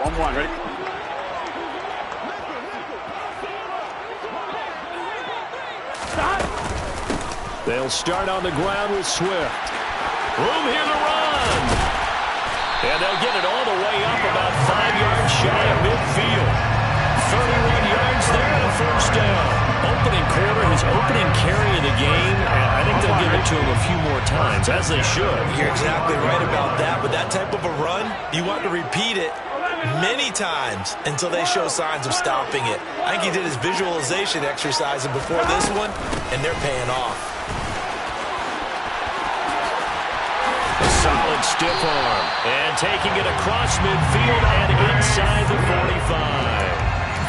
1-1, ready? They'll start on the ground with Swift. Room here to run. And they'll get it all the way up about 5 yards shy of midfield. 31 yards there and a first down. Opening quarter, his opening carry of the game. I think they'll give it to him a few more times, as they should. You're exactly right about that. With that type of a run, you want to repeat it many times until they show signs of stopping it. I think he did his visualization exercise before this one, and they're paying off. A solid stiff arm. And taking it across midfield and inside the 45.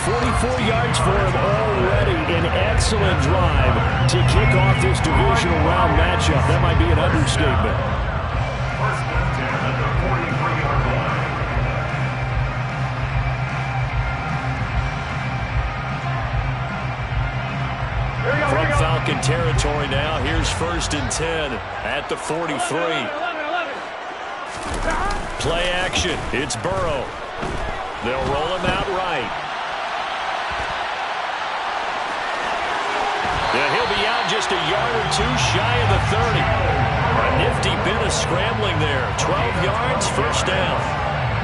44 yards for him already. An excellent drive to kick off this divisional round matchup. That might be an understatement. From Falcon territory now, here's 1st and 10 at the 43. Play action. It's Burrow. They'll roll him out right. Yeah, he'll be out just a yard or two shy of the 30. A nifty bit of scrambling there. 12 yards, first down.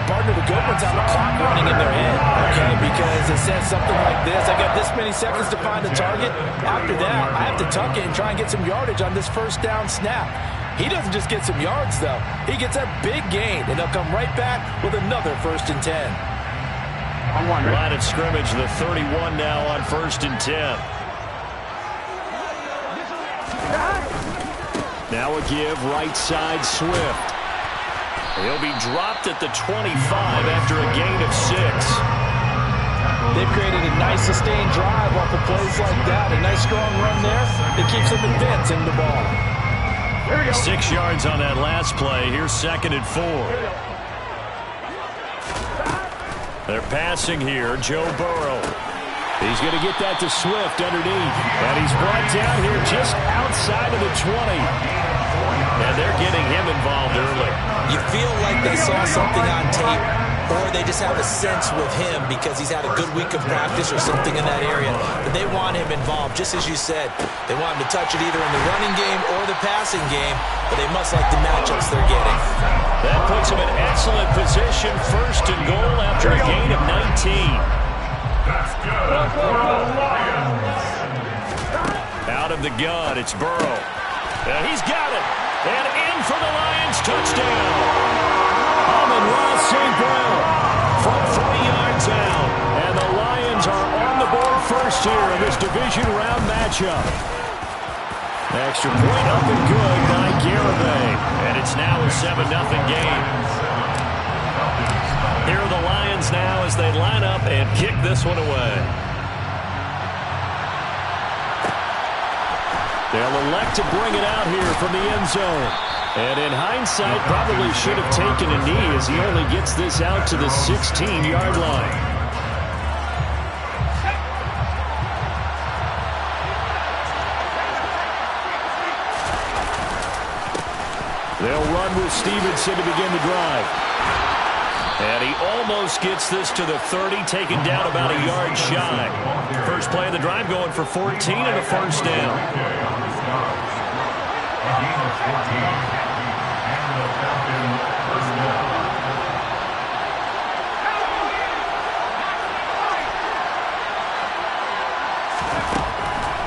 Partner, the good ones have the clock running in their head, okay? Because it says something like this. I got this many seconds to find the target. After that, I have to tuck it and try and get some yardage on this first down snap. He doesn't just get some yards, though. He gets a big gain, and they'll come right back with another 1st and 10. Line of scrimmage, the 31 now on 1st and 10. Now a give, right side, Swift. He'll be dropped at the 25 after a gain of 6. They've created a nice sustained drive off of plays like that. A nice strong run there. It keeps them advancing the ball. 6 yards on that last play. Here's 2nd and 4. They're passing here. Joe Burrow. He's going to get that to Swift underneath. And he's brought down here just outside of the 20. And they're getting him involved early. You feel like they saw something on tape, or they just have a sense with him because he's had a good week of practice or something in that area. But they want him involved, just as you said. They want him to touch it either in the running game or the passing game, but they must like the matchups they're getting. That puts him in excellent position. 1st and goal after a gain of 19. Out of the gun, it's Burrow. And he's got it. And in for the Lions, touchdown. Amon-Ra St. Brown from 40 yards out. And the Lions are on the board first here in this division round matchup. Extra point up and good by Garibay. And it's now a 7-0 game. Here are the Lions now as they line up and kick this one away. They'll elect to bring it out here from the end zone. And in hindsight, probably should have taken a knee as he only gets this out to the 16-yard line. They'll run with Stevenson to begin the drive. And he almost gets this to the 30, taken down about a yard shy. First play of the drive going for 14 and a first down.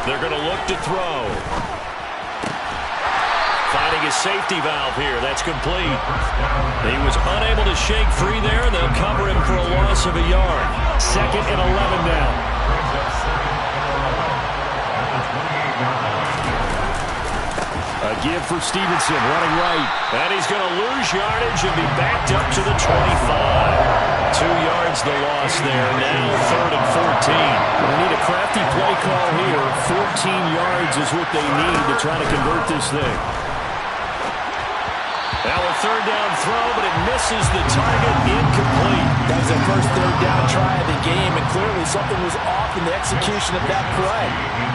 They're going to look to throw. Finding his safety valve here. That's complete. He was unable to shake free there. They'll cover him for a loss of a yard. 2nd and 11 now. A give for Stevenson, running right. And he's going to lose yardage and be backed up to the 25. 2 yards the loss there. Now 3rd and 14. They need a crafty play call here. 14 yards is what they need to try to convert this thing. Now a 3rd down throw, but it misses the target, incomplete. That was their first 3rd down try of the game, and clearly something was off in the execution of that play.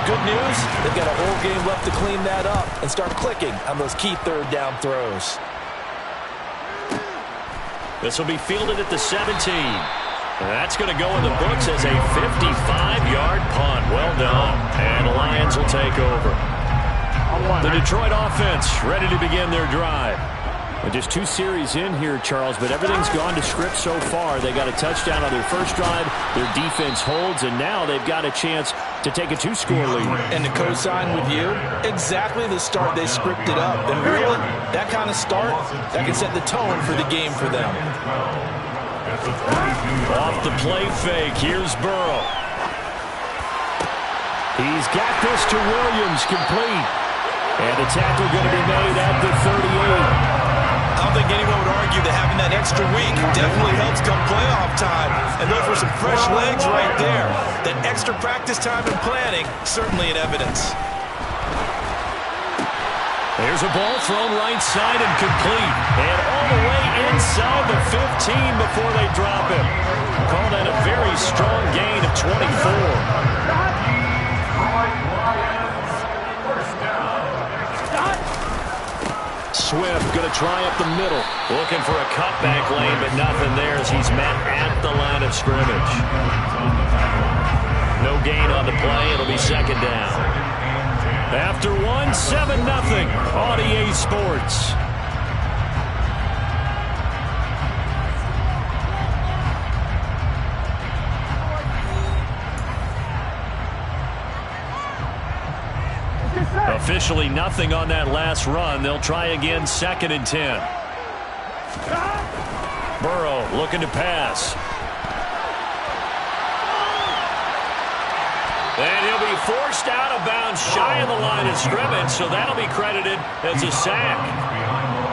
Good news, they've got a whole game left to clean that up and start clicking on those key 3rd down throws. This will be fielded at the 17. That's going to go in the books as a 55-yard punt. Well done. And the Lions will take over. The Detroit offense ready to begin their drive. And just 2 series in here, Charles, but everything's gone to script so far. They got a touchdown on their first drive. Their defense holds, and now they've got a chance to take a 2-score lead. And to co-sign with you, exactly the start they scripted up. And really, that kind of start, that can set the tone for the game for them. Off the play fake, here's Burrow. He's got this to Williams, complete. And the tackle going to be made at the 38. I don't think anyone would argue that having that extra week definitely helps come playoff time. And those were some fresh legs right there. That extra practice time and planning, certainly in evidence. There's a ball thrown right side and complete. And all the way inside the 15 before they drop him. Call that a very strong gain of 24. Swift going to try up the middle. Looking for a cutback lane, but nothing there as he's met at the line of scrimmage. No gain on the play. It'll be second down. After 1, 7-0 on EA Sports. Officially nothing on that last run. They'll try again, 2nd and 10. Burrow looking to pass. And he'll be forced out of bounds shy of the line of scrimmage, so that'll be credited as a sack.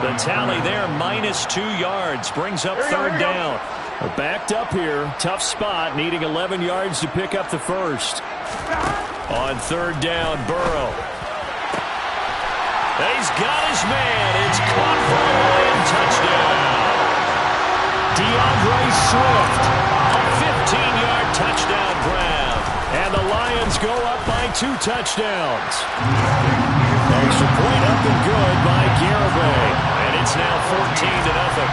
The tally there, -2 yards, brings up 3rd down. We're backed up here, tough spot, needing 11 yards to pick up the first. On 3rd down, Burrow. He's got his man. It's caught for a Lion touchdown. DeAndre Swift, a 15-yard touchdown grab. And the Lions go up by 2 touchdowns. Extra point up and good by Garibay. And it's now 14-0.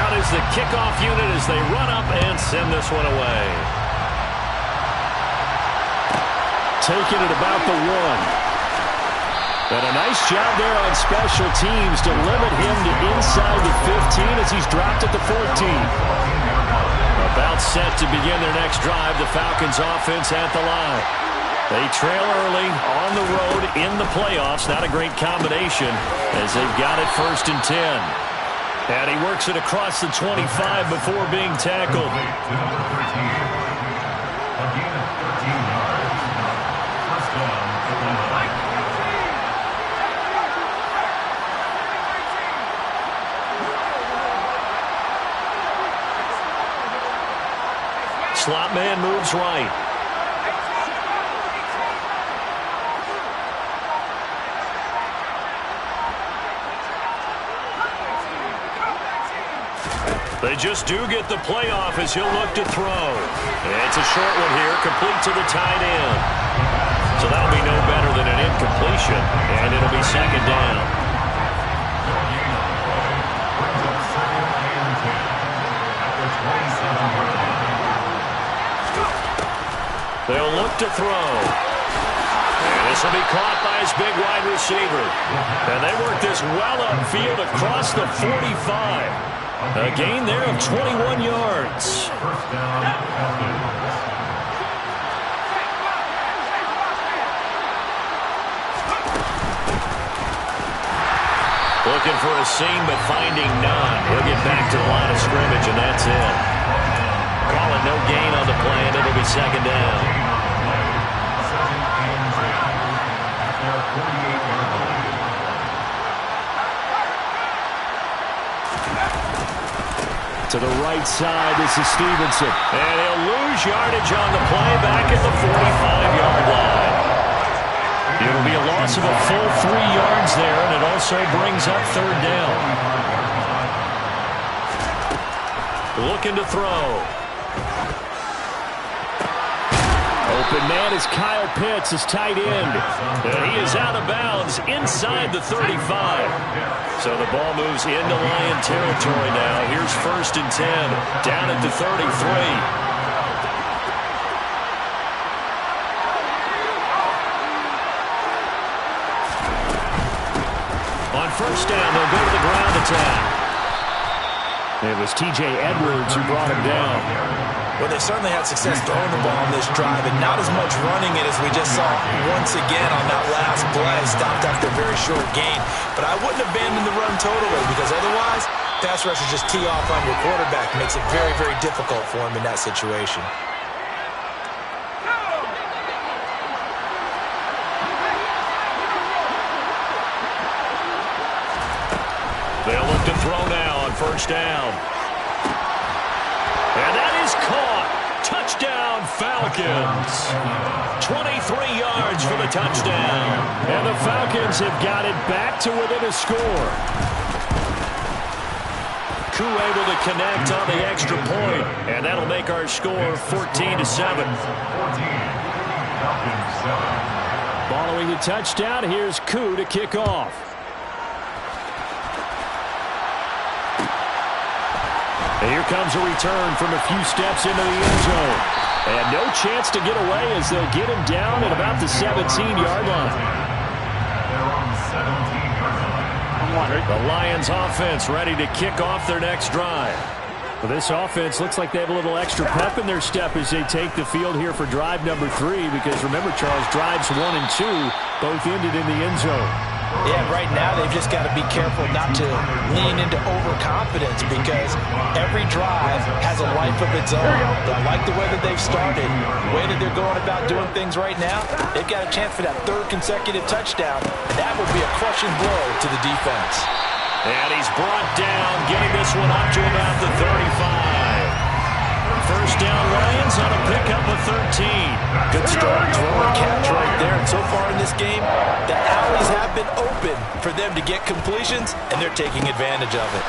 Out is the kickoff unit as they run up and send this one away. Taking it about the 1. And a nice job there on special teams to limit him to inside the 15 as he's dropped at the 14. About set to begin their next drive, the Falcons offense at the line. They trail early on the road in the playoffs. Not a great combination as they've got it 1st and 10. And he works it across the 25 before being tackled. Slot man moves right. They just do get the playoff as he'll look to throw. It's a short one here, complete to the tight end. So that'll be no better than an incompletion, and it'll be 2nd down. They'll look to throw. And this will be caught by his big wide receiver. And they work this well upfield across the 45. A gain there of 21 yards. Looking for a seam, but finding none. He'll get back to the line of scrimmage, and that's it. Call it no gain on the play, and it'll be 2nd down. To the right side, this is Stevenson. And he'll lose yardage on the play back at the 45-yard line. It'll be a loss of a full 3 yards there, and it also brings up 3rd down. Looking to throw. A Open man is Kyle Pitts, his tight end. And he is out of bounds inside the 35. So the ball moves into Lion territory now. Here's 1st and 10, down at the 33. On 1st down, they'll go to the ground attack. It was T.J. Edwards who brought him down. Well, they certainly had success throwing the ball on this drive, and not as much running it as we just saw once again on that last play. Stopped after a very short gain. But I wouldn't abandon the run totally, because otherwise, pass rushers just tee off on your quarterback. Makes it very, very difficult for him in that situation. They'll look to throw now on 1st down. And that is caught. Touchdown, Falcons. 23 yards for the touchdown. And the Falcons have got it back to within a score. Koo able to connect on the extra point, and that'll make our score 14-7. Following the touchdown, here's Koo to kick off. And here comes a return from a few steps into the end zone. And no chance to get away as they'll get him down at about the 17-yard line. The Lions offense ready to kick off their next drive. Well, this offense looks like they have a little extra pep in their step as they take the field here for drive number 3. Because remember, Charles, drives 1 and 2 both ended in the end zone. Yeah, right now they've just got to be careful not to lean into overconfidence, because every drive has a life of its own. But I like the way that they've started, the way that they're going about doing things right now. They've got a chance for that 3rd consecutive touchdown, and that would be a crushing blow to the defense. And he's brought down, getting this one up to about the 35. 1st down, Lions on a pickup of 13. Good strong throw and catch right there. And so far in this game, the alleys have been open for them to get completions, and they're taking advantage of it.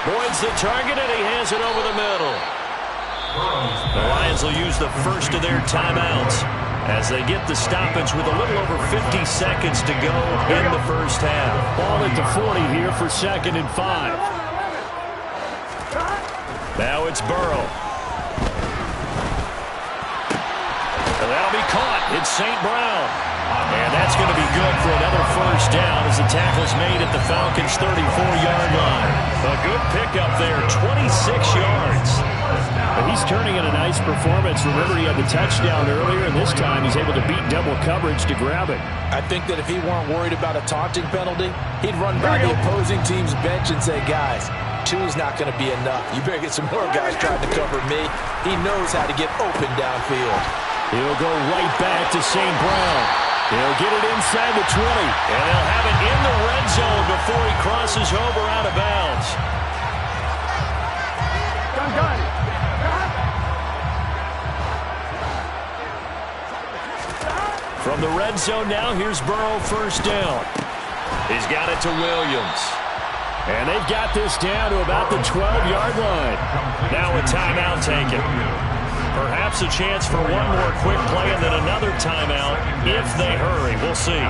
Boyd's the target, and he hands it over the middle. The Lions will use the first of their timeouts as they get the stoppage with a little over 50 seconds to go in the first half. Ball at the 40 here for 2nd and 5. Now it's Burrow. And that'll be caught. It's St. Brown. And that's going to be good for another 1st down as the tackle's made at the Falcons' 34-yard line. A good pickup there, 26 yards. But he's turning in a nice performance. Remember, he had the touchdown earlier, and this time he's able to beat double coverage to grab it. I think that if he weren't worried about a taunting penalty, he'd run by the opposing team's bench and say, guys, 2 is not going to be enough. You better get some more guys trying to cover me. He knows how to get open downfield. He'll go right back to St. Brown. He'll get it inside the 20. And they'll have it in the red zone before he crosses over out of bounds. From the red zone now, here's Burrow 1st down. He's got it to Williams. And they've got this down to about the 12-yard line. Now a timeout taken. Perhaps a chance for one more quick play and then another timeout if they hurry. We'll see.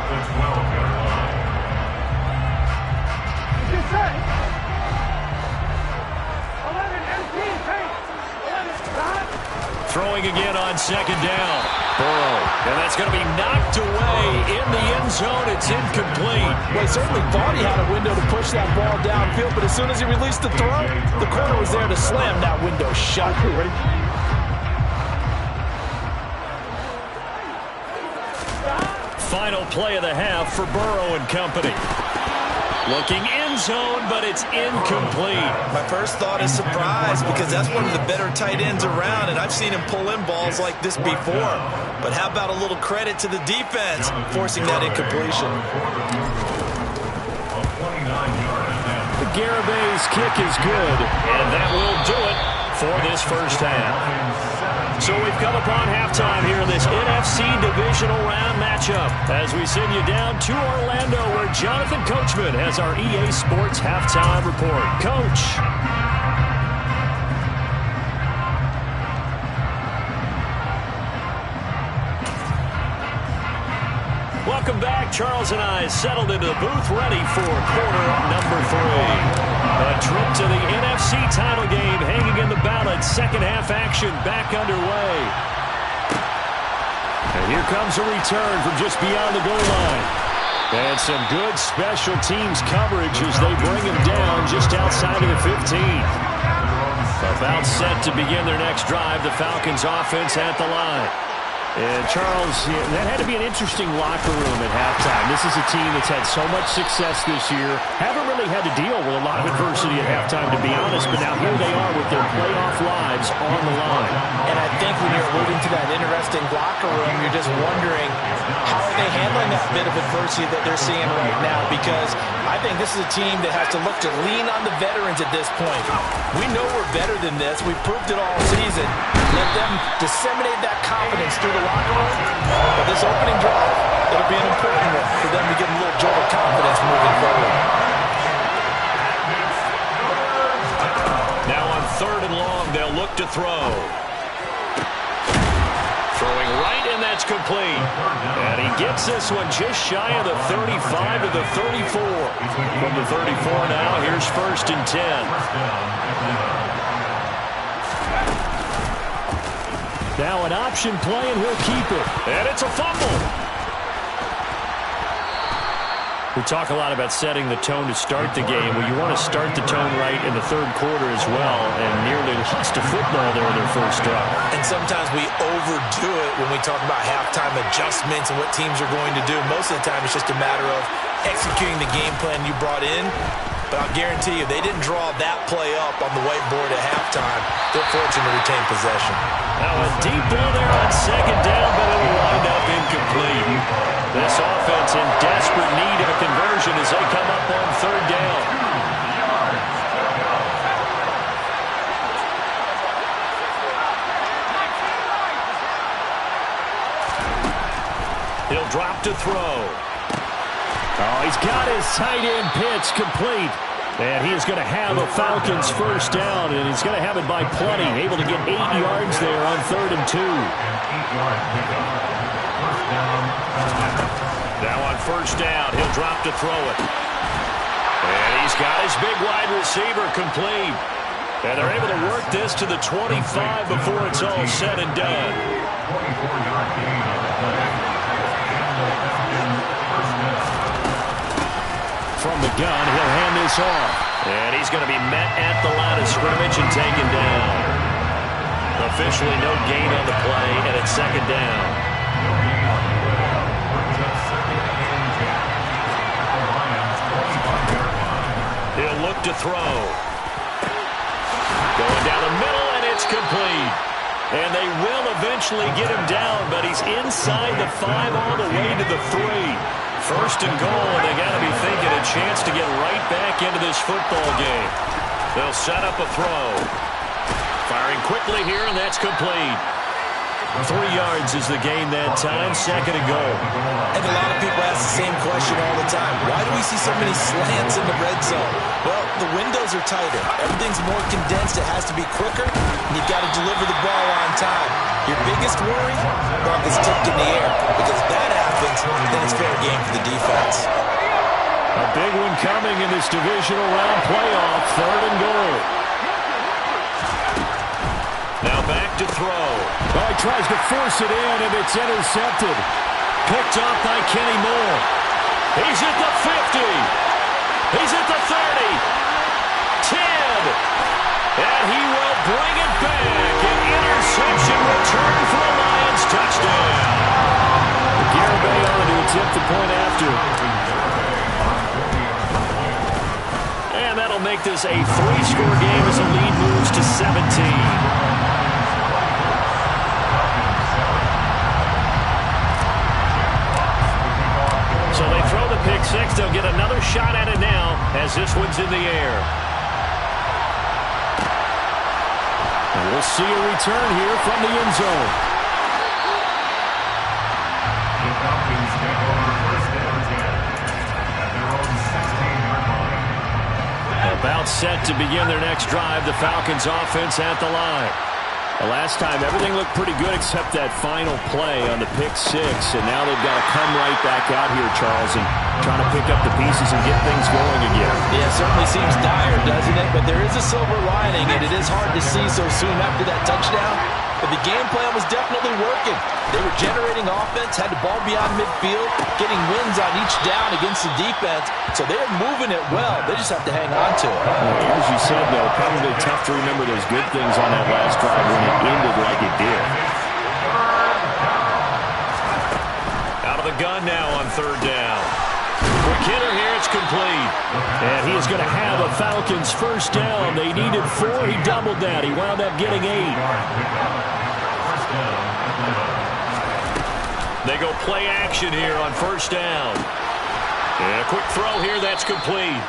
Throwing again on 2nd down. Burrow. And that's going to be knocked away in the end zone. It's incomplete. Well, he certainly thought he had a window to push that ball downfield, but as soon as he released the throw, the corner was there to slam that window shut. Ready? Final play of the half for Burrow and company. Looking end zone, but it's incomplete. My first thought is surprise, because that's one of the better tight ends around, and I've seen him pull in balls like this before. But how about a little credit to the defense forcing that incompletion? The Garabay's kick is good, and that will do it for this first half. So we've come upon halftime here in this NFC Divisional Round matchup as we send you down to Orlando, where Jonathan Coachman has our EA Sports Halftime Report. Coach. Charles and I settled into the booth ready for quarter number 3. A trip to the NFC title game hanging in the balance. Second half action back underway. And here comes a return from just beyond the goal line. And some good special teams coverage as they bring him down just outside of the 15. About set to begin their next drive. The Falcons offense at the line. And Charles, that had to be an interesting locker room at halftime. This is a team that's had so much success this year. Haven't really had to deal with a lot of adversity at halftime, to be honest. But now here they are with their playoff lives on the line. And I think when you're alluding to that interesting locker room, you're just wondering how are they handling that bit of adversity that they're seeing right now? Because I think this is a team that has to look to lean on the veterans at this point. We know we're better than this. We've proved it all season. Let them disseminate that confidence through the locker room. But this opening drive, it'll be an important one for them to get a little jolt of confidence moving forward. Now on 3rd and long, they'll look to throw. Throwing right, and that's complete. And he gets this one just shy of the 35 to the 34. From the 34 now, here's 1st and 10. Now an option play, and he'll keep it. And it's a fumble. We talk a lot about setting the tone to start the game. Well, you want to start the tone right in the 3rd quarter as well, and nearly lost to football there in their first drive. And sometimes we overdo it when we talk about halftime adjustments and what teams are going to do. Most of the time, it's just a matter of executing the game plan you brought in. But I'll guarantee you, they didn't draw that play up on the whiteboard at halftime. They're fortunate to retain possession. Now a deep ball there on 2nd down, but it'll wind up incomplete. This offense in desperate need of a conversion as they come up on 3rd down. He'll drop to throw. Oh, he's got his tight end pitch complete. And he is going to have a Falcons first down, and he's going to have it by plenty. Able to get 8 yards there on 3rd and 2. Now on 1st down, he'll drop to throw it. And he's got his big wide receiver complete. And they're able to work this to the 25 before it's all said and done. From the gun, he'll hand this off. And he's going to be met at the line of scrimmage and taken down. Officially no gain on the play, and it's 2nd down. He'll look to throw. Going down the middle, and it's complete. And they will eventually get him down, but he's inside the 5 all the way to the 3. 1st and goal, and they got to be thinking a chance to get right back into this football game. They'll set up a throw. Firing quickly here, and that's complete. 3 yards is the gain that time. 2nd and goal. And a lot of people ask the same question all the time. Why do we see so many slants in the red zone? Well, the windows are tighter. Everything's more condensed. It has to be quicker, and you've got to deliver the ball on time. Your biggest worry? Ball gets tipped in the air. Because if that happens, then it's fair game for the defense. A big one coming in this divisional round playoff. 3rd and goal. Now back to throw. Oh, he tries to force it in, and it's intercepted. Picked off by Kenny Moore. He's at the 50. He's at the 30. 10. And he will bring it back. An interception return for a Lions touchdown. Garibay on to attempt the point after. And that'll make this a 3-score game as the lead moves to 17. So they throw the pick 6. They'll get another shot at it now as this one's in the air. And we'll see a return here from the end zone. About set to begin their next drive. The Falcons offense at the line. The last time, everything looked pretty good except that final play on the pick six, and now they've got to come right back out here, Charles, and trying to pick up the pieces and get things going again. Yeah, it certainly seems dire, doesn't it? But there is a silver lining, and it is hard to see so soon after that touchdown. But the game plan was definitely working. They were generating offense, had the ball beyond midfield, getting wins on each down against the defense. So they're moving it well. They just have to hang on to it. Well, as you said, though, probably tough to remember those good things on that last drive when it ended like it did. Out of the gun now on third down. Quick hitter here, it's complete. And he is going to have a Falcons first down. They needed 4. He doubled that. He wound up getting 8. They go play action here on first down. And a quick throw here, that's complete.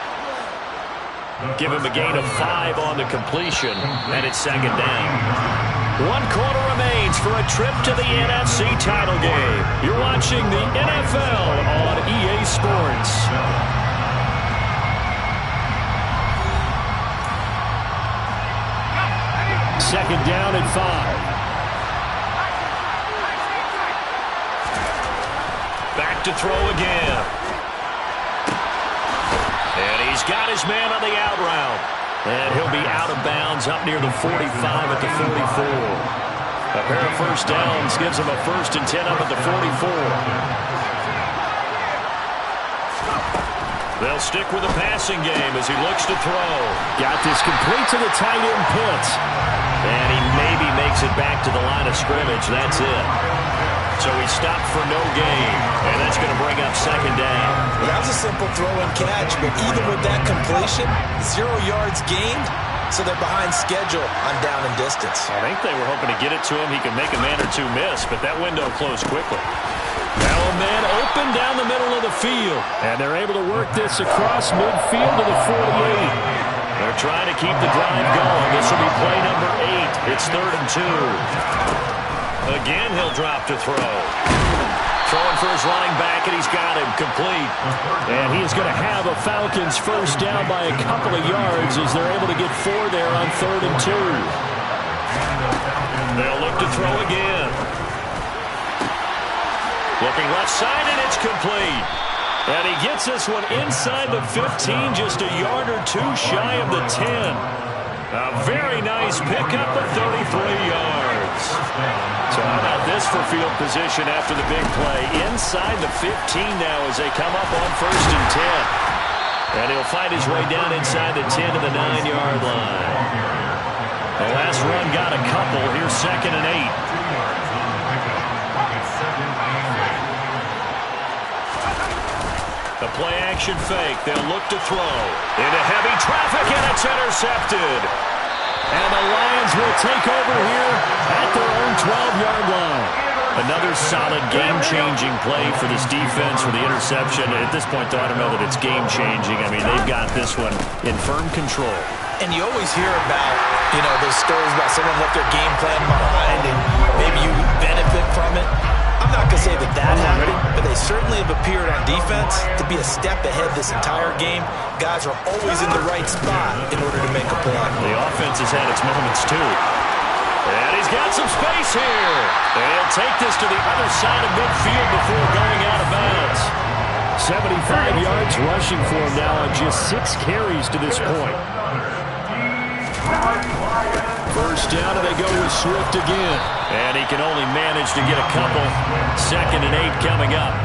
Give him a gain of 5 on the completion, and it's second down. 1 quarter remains for a trip to the NFC title game. You're watching the NFL on EA Sports. Second down and 5. Back to throw again. And he's got his man on the out route. And he'll be out of bounds up near the 45 at the 44. A pair of first downs gives him a 1st and 10 up at the 44. They'll stick with the passing game as he looks to throw. Got this complete to the tight end Pitts. And he maybe makes it back to the line of scrimmage. That's it. So he stopped for no gain, and that's going to bring up second down. Well, that was a simple throw and catch, but even with that completion, 0 yards gained, so they're behind schedule on down and distance. I think they were hoping to get it to him. He could make a man or two miss, but that window closed quickly. Now a man open down the middle of the field, and they're able to work this across midfield to the 48. They're trying to keep the drive going. This will be play number 8. It's 3rd and 2. Again, he'll drop to throw. Throwing for his running back, and he's got him complete. And he is going to have a Falcons first down by a couple of yards as they're able to get 4 there on 3rd and 2. They'll look to throw again. Looking left side, and it's complete. And he gets this one inside the 15, just a yard or 2 shy of the 10. A very nice pickup of 33 yards. So how about this for field position after the big play? Inside the 15 now as they come up on 1st and 10. And he'll find his way down inside the 10 to the 9-yard line. The last run got a couple. Here's 2nd and 8. The play action fake. They'll look to throw. Into heavy traffic, and it's intercepted. And the Lions will take over here at their own 12-yard line. Another solid game-changing play for this defense for the interception. At this point, though, I don't know that it's game-changing. I mean, they've got this one in firm control. And you always hear about, those stories about someone left their game plan behind and maybe you benefit from it. I'm not going to say that happened, but they certainly have appeared on defense to be a step ahead this entire game. Guys are always in the right spot in order to make a play. The offense has had its moments, too. And he's got some space here. They'll take this to the other side of midfield before going out of bounds. 75 yards rushing for him now on just 6 carries to this point. First down, and they go with Swift again. And he can only manage to get a couple. 2nd and 8 coming up.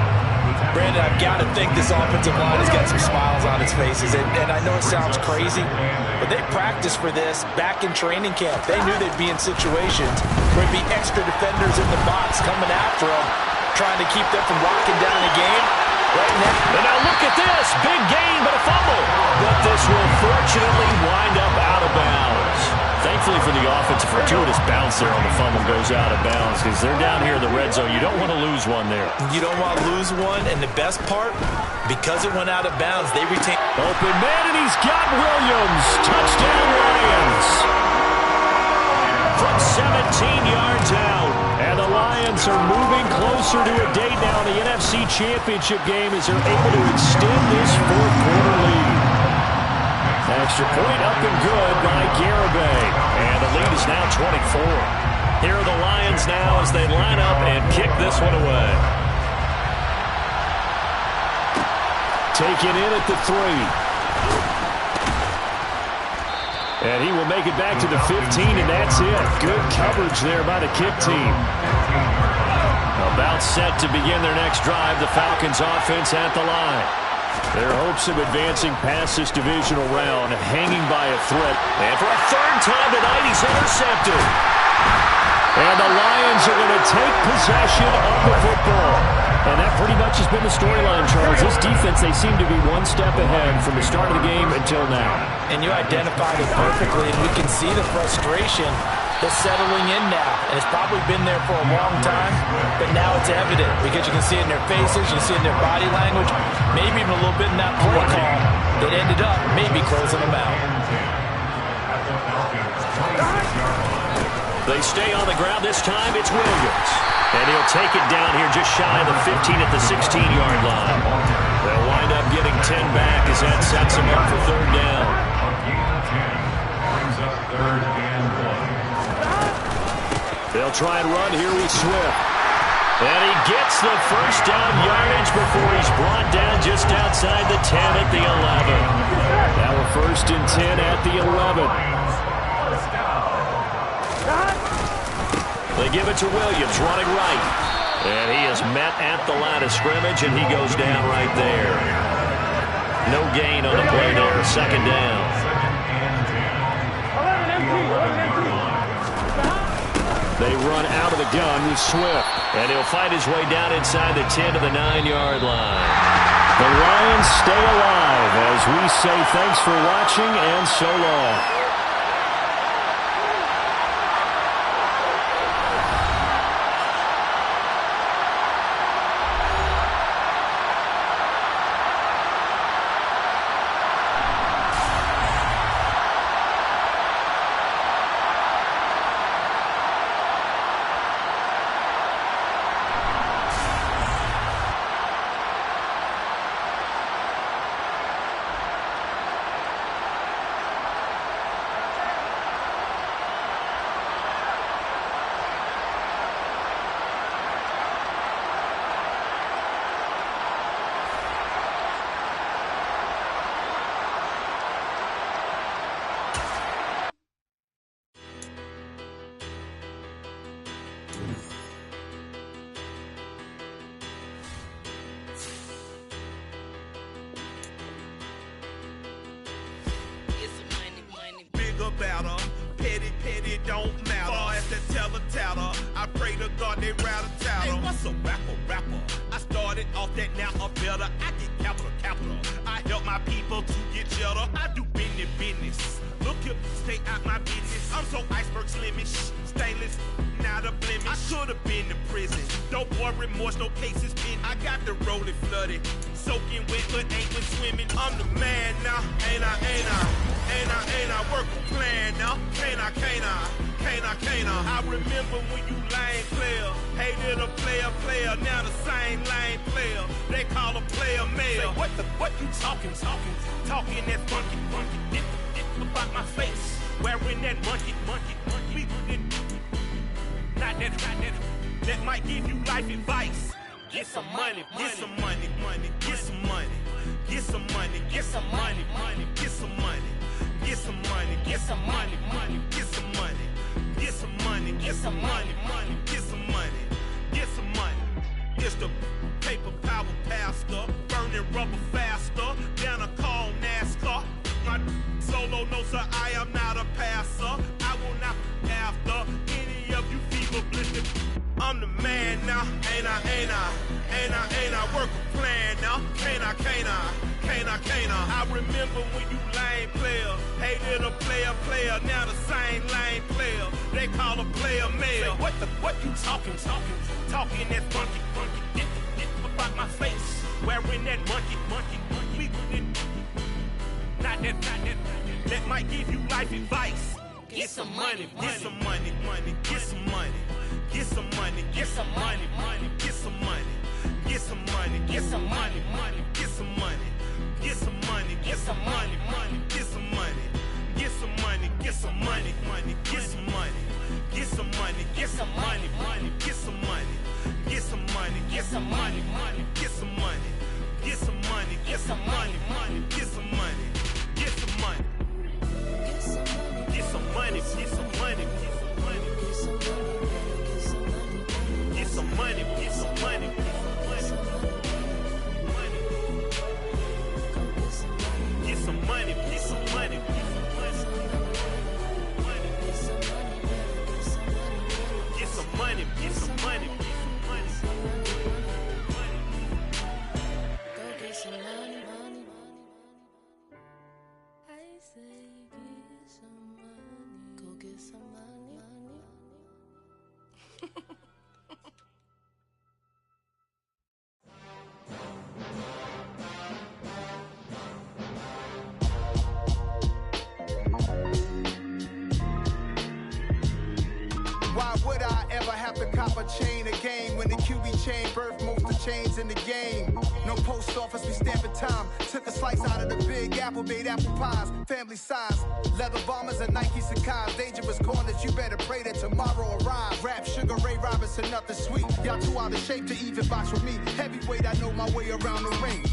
Brandon, I've got to think this offensive line has got some smiles on its faces. And I know it sounds crazy, but they practiced for this back in training camp. They knew they'd be in situations where there'd be extra defenders in the box coming after them, trying to keep them from locking down the game. Right now. And now look at this. Big gain, but a fumble. But this will fortunately wind up out of bounds. Thankfully for the offense, a fortuitous bounce there on the fumble goes out of bounds because they're down here in the red zone. You don't want to lose one there. You don't want to lose one, and the best part, because it went out of bounds, they retain. Open man, and he's got Williams. Touchdown, Lions. From 17 yards out. And the Lions are moving closer to a date now in the NFC Championship game as they're able to extend this 4th-quarter lead. Extra point up and good by Garibay. And the lead is now 24. Here are the Lions now as they line up and kick this one away. Taken in at the 3. And he will make it back to the 15, and that's it. Good coverage there by the kick team. About set to begin their next drive, the Falcons offense at the line. Their hopes of advancing past this divisional round hanging by a thread. And for a third time tonight, he's intercepted. And the Lions are going to take possession of the football. And that pretty much has been the storyline, Charles. This defense, they seem to be one step ahead from the start of the game until now. And you identified it perfectly, and we can see the frustration that's settling in now. And it's probably been there for a long time, but now it's evident because you can see it in their faces, you can see it in their body language, maybe even a little bit in that play call that ended up maybe closing them out. They stay on the ground. This time it's Williams. And he'll take it down here just shy of the 15 at the 16-yard line. They'll wind up getting 10 back as that sets them up for third down. They'll try and run here with Swift. And he gets the first down yardage before he's brought down just outside the 10 at the 11. Now a 1st and 10 at the 11. They give it to Williams, running right. And he is met at the line of scrimmage, and he goes down right there. No gain on the play there, 2nd down. They run out of the gun with Swift. And he'll find his way down inside the 10 to the 9-yard line. The Lions stay alive as we say thanks for watching and so long. Better, petty, don't matter. Far as the teller, I pray to God they rattle tattle. Hey, what's a rapper? I started off that, now I'm better. I get capital. I help my people to get cheddar. I do business. Look here, stay out my business. I'm so iceberg slimish, stainless, not a blemish. I should have been in prison. Don't boy remorse, no cases pinned. I got the rolling flooded, soaking wet, but ain't been swimming. I'm the man now, ain't I? Work a plan now, can't I? I remember when you lame player, hated a player, now the same lame player. They call a player mayor. Say, what you talking that funky, about my face, wearing that monkey. Not that might give you life advice. Get some money. It's the paper power pastor, burning rubber faster, down a call NASCAR. My solo no sir, I am not a passer. I will not after any of you fever blistered. I'm the man now, ain't I? Work a plan now, can't I? I remember when you lame player, hated a player, now the same lame player. They call a player mayor. Say, what you talking that funky, about my face, wearing that monkey. Not that might give you life advice. Get some money. Get some money. some money, get some money, get some money, get some money, get some money, get some money, get some money, get some money, get some money, get some money. Get some money, get some money. Get some money, get some money. Go get some money, money. I say get some money. Go get some money, money. Why would I ever have to cop a chain again when the QB chain birthed most of the chains in the game? No post office, we stamping time. Took a slice out of the big apple, made apple pies, family size. Leather bombers and Nike Sacai's. Dangerous corners, you better pray that tomorrow arrives. Rap, Sugar Ray Robinson, nothing sweet. Y'all too out of shape to even box with me. Heavyweight, I know my way around the ring.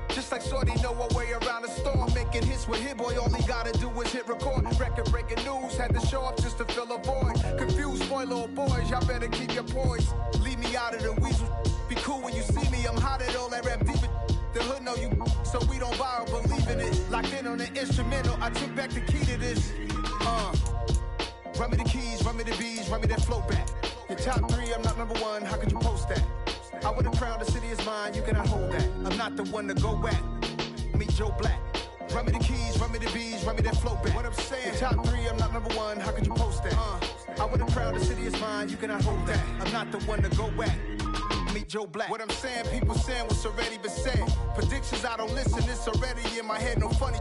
Just like Shorty know her way around the storm. Making hits with Hit Boy, all he gotta do is hit record. Record breaking news, had to show up just to fill a void. Confused boy, little boys, y'all better keep your poise. Leave me out of the weasel. Be cool when you see me, I'm hot at all that rap deep. The hood know you, so we don't borrow, believe in it. Locked in on the instrumental, I took back the key to this. Run me the keys, run me the bees, run me that flow back. Your top three, I'm not number one, how could you post that? I would have crowned the city is mine, you cannot hold that. I'm not the one to go at. Meet Joe Black. Run me the keys, run me the bees, run me that flow back. What I'm saying, your top three, I'm not number one, how could you post that? I would have crowned the city is mine, you cannot hold that. I'm not the one to go at. Meet Joe Black. What I'm saying, people saying what's already been said. Predictions, I don't listen, it's already in my head, no funny.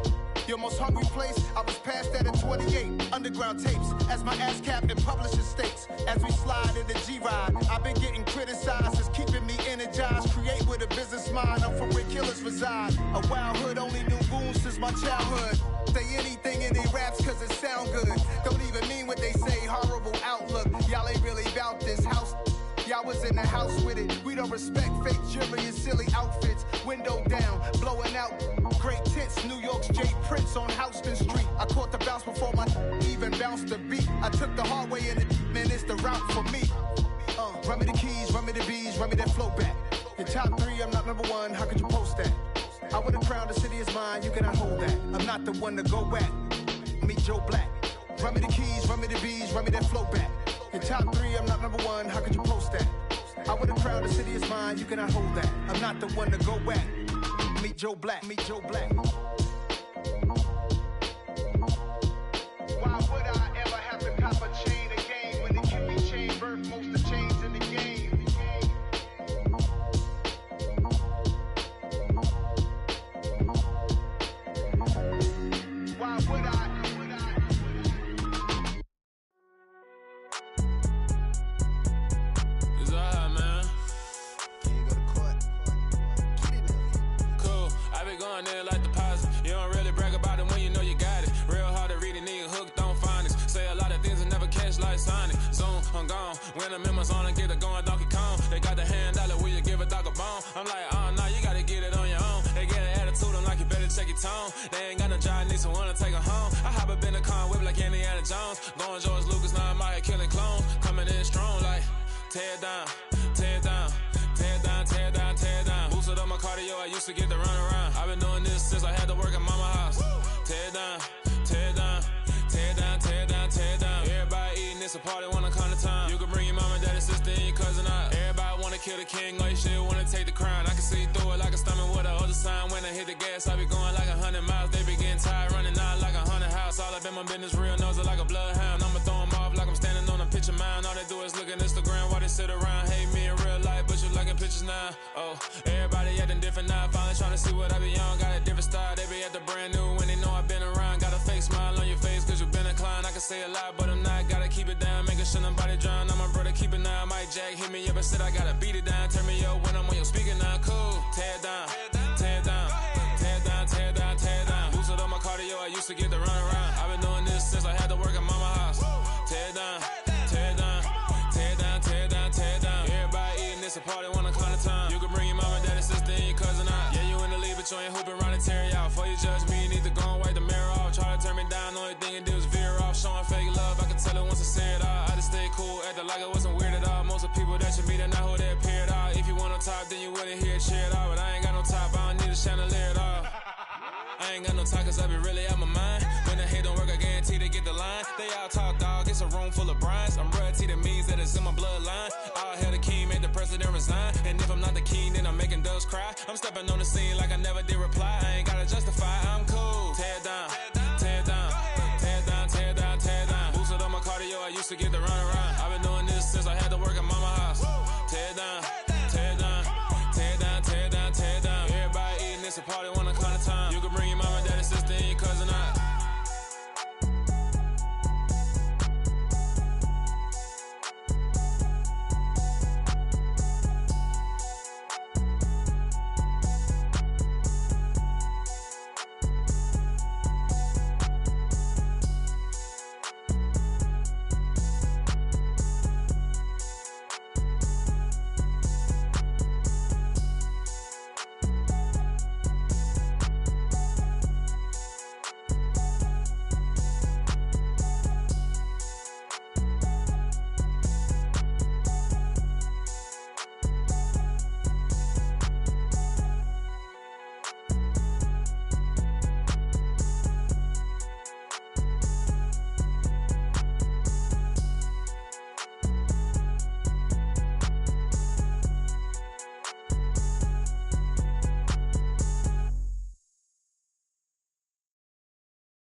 Your most hungry place, I was past that at 28. Underground tapes, as my ass cap in publishing states. As we slide in the G-Ride, I've been getting criticized, it's keeping me energized. Create with a business mind, I'm from where killers reside. A wild hood, only knew goons since my childhood. Say anything in they raps cause it sound good. Don't even mean what they say, horrible outlook. Y'all ain't really about this house. Y'all was in the house with it. We don't respect fake jewelry and silly outfits. Window down, blowing out. Great tits, New York's J. Prince on Houston Street. I caught the bounce before my even bounced the beat. I took the hard way in it, man, it's the route for me. Run me the keys, run me the bees, run me that flow back. Your top three, I'm not number one, how could you post that? I would have crowned the city is mine, you cannot hold that. I'm not the one to go at. Meet Joe Black. Run me the keys, run me the bees, run me that flow back. Your top three, I'm not number one, how could you post that? I would have crowned the city is mine, you cannot hold that. I'm not the one to go at. Meet Joe Black, meet Joe Black. Why would I ever have to cop a chain again when the QB chain birthed most of the chains in the game? Why would I? It's alright, man. Cool. I been going there like deposit. You don't really brag about it when you know you got it. Real hard to read a nigga hooked on phonics. Say a lot of things and never catch like Sonic. Zoom, I'm gone. When the members on and get it going Donkey Kong. They got the hand dollar, will you give a dog a bone? I'm like, oh no, you gotta get it on your own. They get an attitude, I'm like, you better check your tone. They ain't got no job, need someone to take her home. I hop up in the car, whip like Indiana Jones. Going George Lucas, now I'm out here killing clones. Coming in strong like, tear down, tear down, tear down, tear down, tear down. Boosted up my cardio, I used to get to run around. I've been doing this since I had to work at mama house. Tear down, tear down, tear down, tear down, tear down. Everybody eating, it's a party, wanna come to time. You can bring your mama, daddy, sister, and your cousin out. Everybody wanna kill the king, or you shit wanna take the crown. I can see through it like a stomach with a other sign. When I hit the gas, I be going like 100 miles. They be getting tired, running out like 100 house. All up in my business, real nose like a bloodhound. I'ma throw them off like I'm standing on a picture mound. All they do is look at Instagram while they sit around. Hate me in real life, but you liking pictures now. Oh, everybody acting different now. Finally trying to see what I be on. Got a different style, they be at the brand new when they know I've been around. Got a fake smile on your face cause you been inclined. I can say a lot, but I'm not. Gotta keep it down, making sure nobody drown. I'm my brother, keep it now. Mike Jack hit me up and said I gotta beat it down. Turn me up when I'm on your speaker now. Cool, tear down, tear down, tear down, tear down, tear down. Boosted up my cardio, I used to get to run around. I've been doing this since I had to work at mama house. Tear down, tear down, tear down, tear down, tear down. Everybody eating, it's a party, wanna come to time. that should be the night who they appear at all. If you want on top, then you wouldn't hear a cheer at all. But I ain't got no top, I don't need a chandelier at all. I ain't got no talk, cause I be really out my mind. When the hate don't work, I guarantee they get the line. They all talk, dog, it's a room full of brinds. I'm royalty, that means that it's in my bloodline. All hell the king, made the president resign. And if I'm not the king, then I'm making doves cry. I'm stepping on the scene like I never did reply. I ain't gotta justify, I'm cool. Tear down, tear down, tear down, tear down, tear down. Boosted on my cardio, I used to get the run around. I've been doing this since I had to work at mama house. Tear down, tear down, tear down, tear down, tear down. Everybody eating, it's a party, one o'clock time. You can bring your mama, daddy, sister, and your cousin out.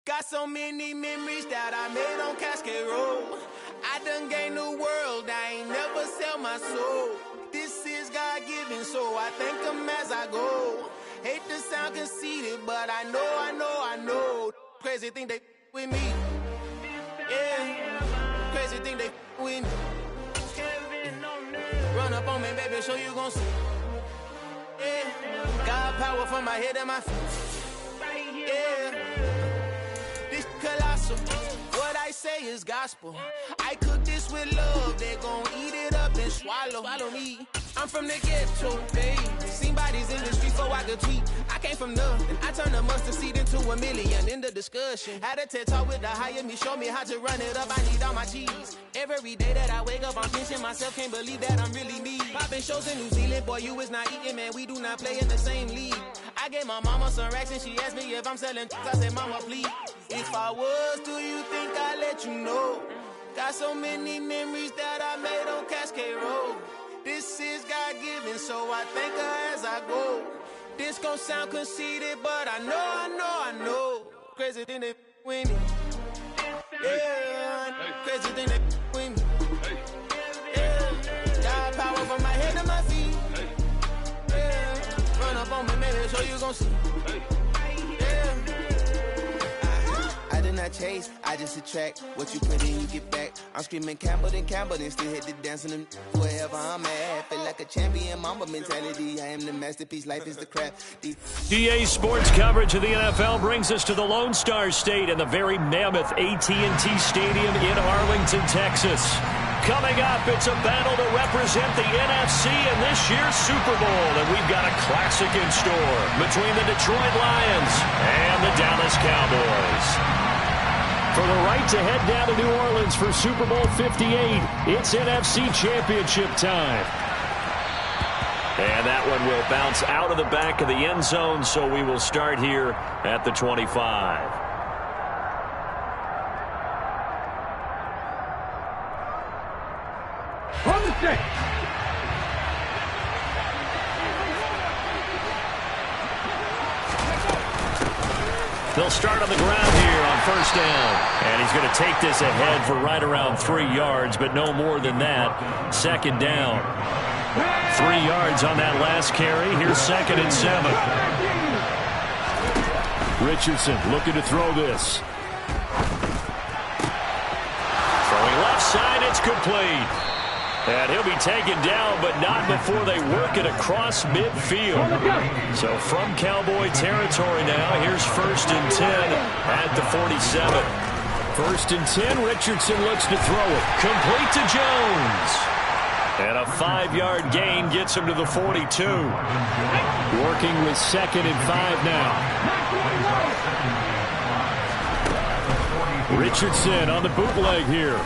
Got so many memories that I made on Cascade Road. I done gained the world, I ain't never sell my soul. This is God-given, so I thank him as I go. Hate to sound conceited, but I know. Crazy thing they with me. Yeah, crazy thing they with me. Run up on me, baby, show you gon' see. Yeah, God power from my head and my feet. Yeah. Colossal. What I say is gospel. I cook this with love. They gon' eat it up and swallow me. I'm from the ghetto, babe. Seen bodies in the street so I could tweet. I came from nothing. I turned a mustard seed into a million. In the discussion, had a TED talk with the higher me. Show me how to run it up. I need all my cheese. Every day that I wake up, I'm pinching myself. Can't believe that I'm really me. Popping shows in New Zealand, boy, you is not eating, man. We do not play in the same league. I gave my mama some racks and she asked me if I'm selling. I said, mama, please. If I was, do you think I'd let you know? Got so many memories that I made on Cascade Road. This is God-given, so I thank her as I go. This gon' sound conceited, but I know. Crazy thing they with me. Yeah, crazy thing they with me. Yeah, God power from my head to my feet. Yeah, run up on me, maybe, so you gon' see. I did not chase, I just attract. What you put in, you get back. I'm screaming Campbell, then still hit the dance and them wherever I'm at. Feel like a champion, mamba mentality. I am the masterpiece, life is the crap. DA Sports coverage of the NFL brings us to the Lone Star State and the very mammoth AT&T Stadium in Arlington, Texas. Coming up, it's a battle to represent the NFC in this year's Super Bowl. And we've got a classic in store between the Detroit Lions and the Dallas Cowboys. For the right to head down to New Orleans for Super Bowl 58, it's NFC Championship time. And that one will bounce out of the back of the end zone, so we will start here at the 25. On the stick. They'll start on the ground here on first down. And he's going to take this ahead for right around 3 yards, but no more than that. Second down. 3 yards on that last carry. Here's 2nd and 7. Richardson looking to throw this. Throwing left side, it's complete. And he'll be taken down, but not before they work it across midfield. So from Cowboy territory now, here's 1st and 10 at the 47. 1st and 10, Richardson looks to throw it. Complete to Jones. And a 5-yard gain gets him to the 42. Working with 2nd and 5 now. Richardson on the bootleg here.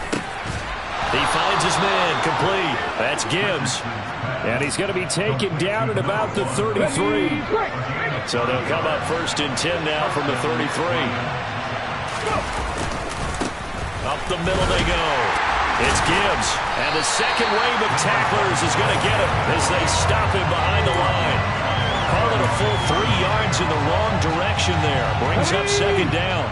He finds his man, complete. That's Gibbs. And he's going to be taken down at about the 33. So they'll come up 1st and 10 now from the 33. Up the middle they go. It's Gibbs. And the second wave of tacklers is going to get him as they stop him behind the line. Call it a full 3 yards in the wrong direction there. Brings up 2nd down.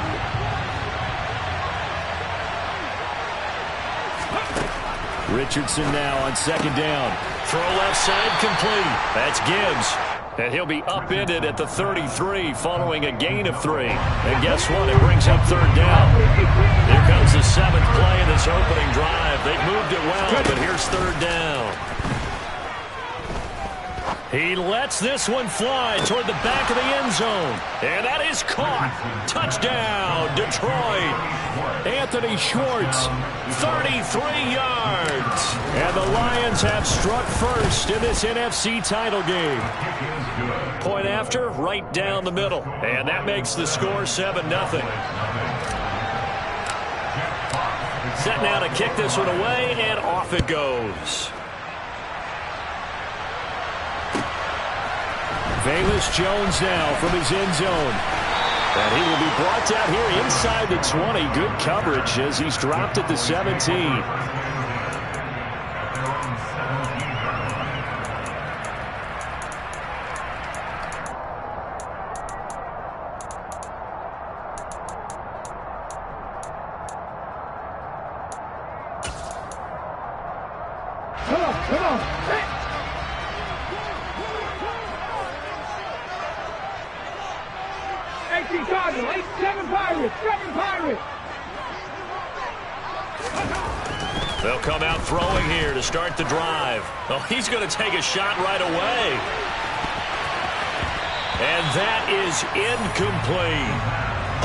Richardson now on 2nd down. Throw left side complete. That's Gibbs. And he'll be upended at the 33 following a gain of 3. And guess what? It brings up 3rd down. Here comes the 7th play of this opening drive. They've moved it well, but here's 3rd down. He lets this one fly toward the back of the end zone. And that is caught. Touchdown, Detroit. Anthony Schwartz, 33 yards. And the Lions have struck first in this NFC title game. Point after, right down the middle. And that makes the score 7-0. Set now to kick this one away, and off it goes. Velus Jones now from his end zone. And he will be brought down here inside the 20. Good coverage as he's dropped at the 17. Come on. Chicago, 7 Pirates. They'll come out throwing here to start the drive. Oh, he's going to take a shot right away. And that is incomplete.